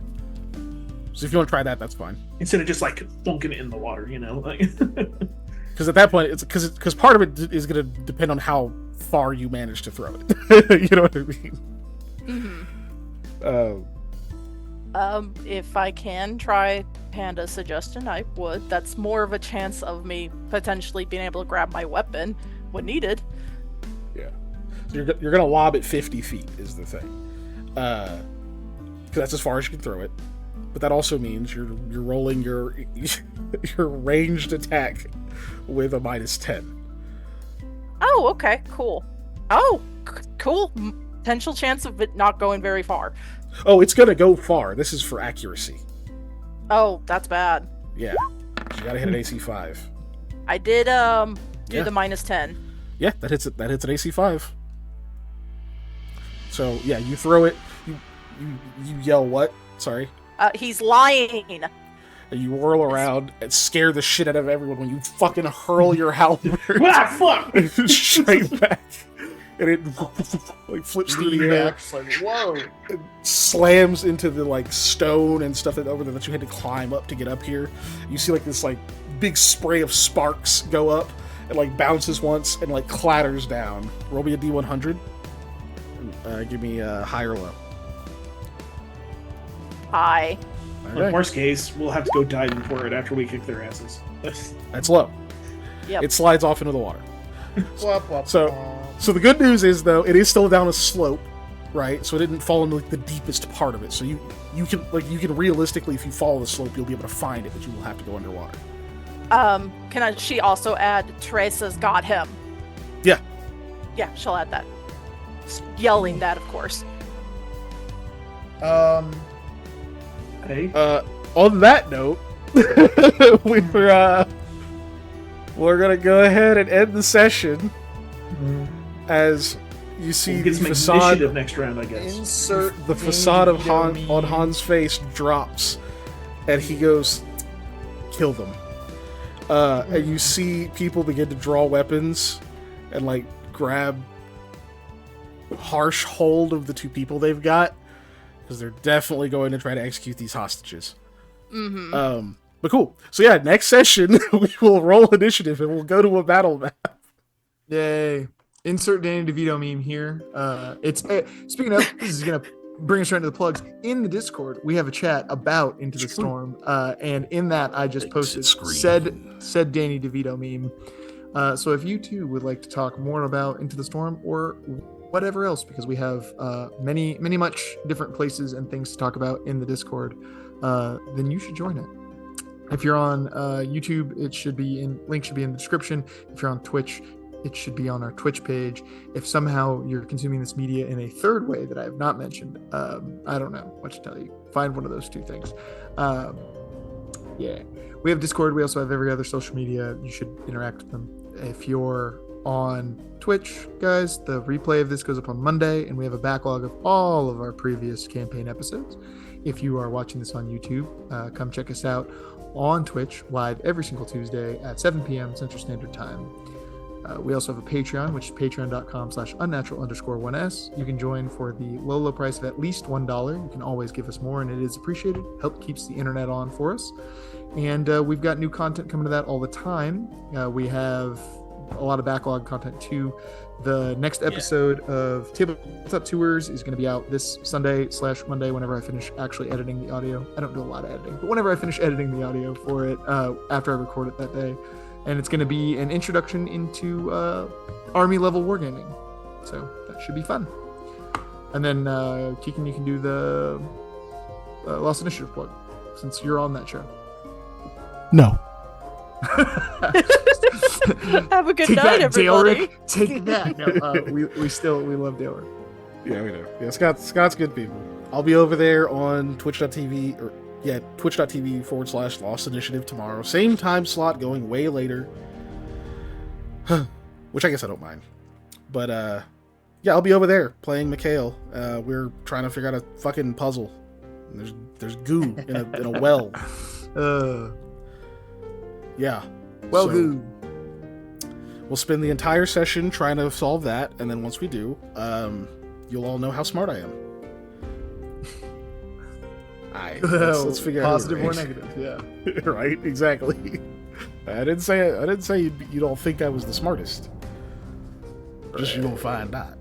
So if you want to try that, that's fine. Instead of just like thunking it in the water, you know. Like Because at that point, it's because part of it is going to depend on how far you manage to throw it. You know what I mean? If I can try Panda's suggestion, I would. That's more of a chance of me potentially being able to grab my weapon when needed. Yeah. So you're gonna lob it 50 feet is the thing, because that's as far as you can throw it. But that also means you're rolling your your ranged attack with a -10. Oh, okay, cool. Oh, cool. Potential chance of it not going very far. Oh, it's gonna go far. This is for accuracy. Oh, that's bad. Yeah. So you gotta hit an AC 5. I did do Yeah. the -10. Yeah, that hits an AC 5. So yeah, you throw it. You yell what? Sorry. He's lying. And you whirl around and scare the shit out of everyone when you fucking hurl your halberd ah, fuck! straight back, and it like flips through the Lean air, back, it's like, whoa. and slams into the like stone and stuff that over there that you had to climb up to get up here. You see like this like big spray of sparks go up and like bounces once and like clatters down. Roll me a D100. Give me a high or low. Hi. Okay. In worst case, we'll have to go diving for it after we kick their asses. That's low. Yep. It slides off into the water. Wop, wop, So- wop. So the good news is though it is still down a slope, right? So it didn't fall into like the deepest part of it. So you can realistically, if you follow the slope, you'll be able to find it, but you will have to go underwater. She also add Teresa's got him? Yeah. Yeah, she'll add that. Yelling that, of course. Hey, On that note, we're gonna go ahead and end the session as you see we'll get the some facade. initiative next round, I guess. Insert The facade of Han meme. on Han's face drops, and he goes, "Kill them." And you see people begin to draw weapons and like grab harsh hold of the two people they've got because they're definitely going to try to execute these hostages. Mm-hmm. But cool. So yeah, next session we will roll initiative and we'll go to a battle map. Yay. Insert Danny DeVito meme here. Speaking of, this is gonna bring us right into the plugs. In the Discord, we have a chat about Into the Storm, and in that I just posted said Danny DeVito meme. So if you too would like to talk more about Into the Storm or whatever else, because we have many much different places and things to talk about in the Discord, then you should join it. If you're on YouTube, link should be in the description. If you're on Twitch, it should be on our Twitch page. If somehow you're consuming this media in a third way that I have not mentioned, I don't know what to tell you. Find one of those two things. Yeah. We have Discord. We also have every other social media. You should interact with them. If you're on Twitch, guys, the replay of this goes up on Monday, and we have a backlog of all of our previous campaign episodes. If you are watching this on YouTube, come check us out on Twitch live every single Tuesday at 7 p.m. Central Standard Time. We also have a Patreon, which is patreon.com/unnatural_1s. You can join for the low price of at least $1. You can always give us more, and it is appreciated. Help keeps the internet on for us. And we've got new content coming to that all the time. We have a lot of backlog content too. The next episode of Tabletop Tours is going to be out this Sunday/Monday whenever I finish actually editing the audio. I don't do a lot of editing, but whenever I finish editing the audio for it, after I record it that day. And it's going to be an introduction into army level wargaming. So that should be fun. And then, Keegan, you can do the Lost Initiative plug, since you're on that show. No. Have a good Take night, that, everybody. Dale-Rick. Take that. No, we love Dale-Rick. Yeah, we do. Yeah, Scott's good people. I'll be over there on twitch.tv or twitch.tv/Lost Initiative tomorrow. Same time slot, going way later. Which I guess I don't mind. But yeah, I'll be over there playing Mikhail. We're trying to figure out a fucking puzzle. There's goo in a well. Yeah. Well, So, goo. We'll spend the entire session trying to solve that, and then once we do, you'll all know how smart I am. Alright, let's figure out positive or negative. Yeah. right, exactly. I didn't say you don't think I was the smartest. Just you gonna find out.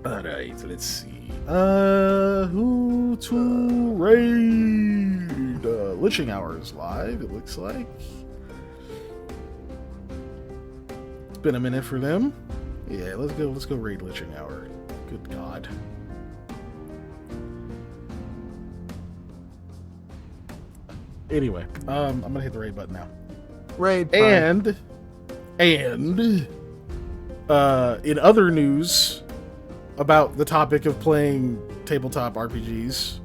Alright, let's see. Who to raid? Liching Hour is live, it looks like. It's been a minute for them. Yeah, let's go raid Liching Hour. Good God. Anyway, I'm gonna hit the raid button now. Raid. And in other news about the topic of playing tabletop RPGs,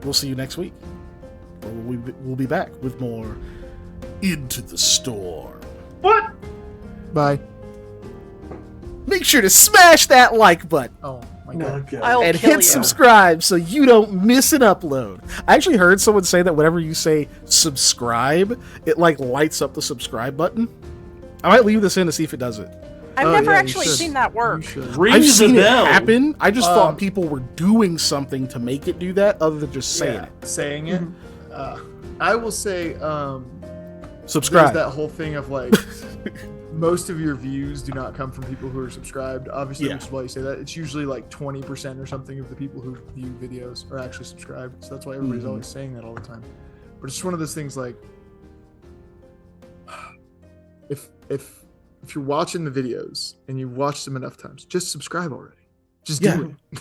we'll see you next week. We'll be back with more Into the Storm. What? Bye. Make sure to smash that like button Oh my god. Okay. I'll and kill hit you. subscribe so you don't miss an upload. I actually heard someone say that whenever you say subscribe, it like lights up the subscribe button. I might leave this in to see if it does it. I've Oh, never yeah, you actually should. seen that work. You should. Ring I've the seen bell. it happen. I just thought Um, people were doing something to make it do that other than just saying it. Saying it. I will say, Subscribe. there's that whole thing of like, most of your views do not come from people who are subscribed. Obviously, Yeah. which is why you say that. It's usually like 20% or something of the people who view videos are actually subscribed. So that's why everybody's Mhm. always saying that all the time. But it's just one of those things like, if you're watching the videos and you've watched them enough times, just subscribe already. Just do Yeah. it.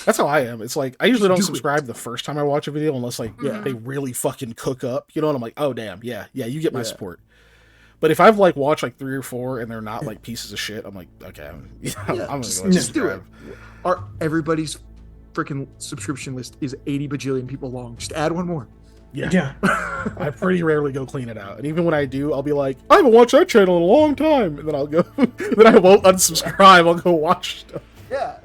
That's how I am. It's like I usually don't Do it. subscribe the first time I watch a video unless like Yeah. they really fucking cook up, you know. And I'm like, oh damn, yeah, you get my Yeah. support. But if I've like watched like 3 or 4 and they're not like pieces of shit, I'm like, okay, I'm gonna just, go and just do it. subscribe. Everybody's freaking subscription list is 80 bajillion people long. Just add one more. Yeah. Yeah. I pretty rarely go clean it out, and even when I do, I'll be like, I haven't watched that channel in a long time, and then I'll go, then I won't unsubscribe. I'll go watch stuff. Yeah.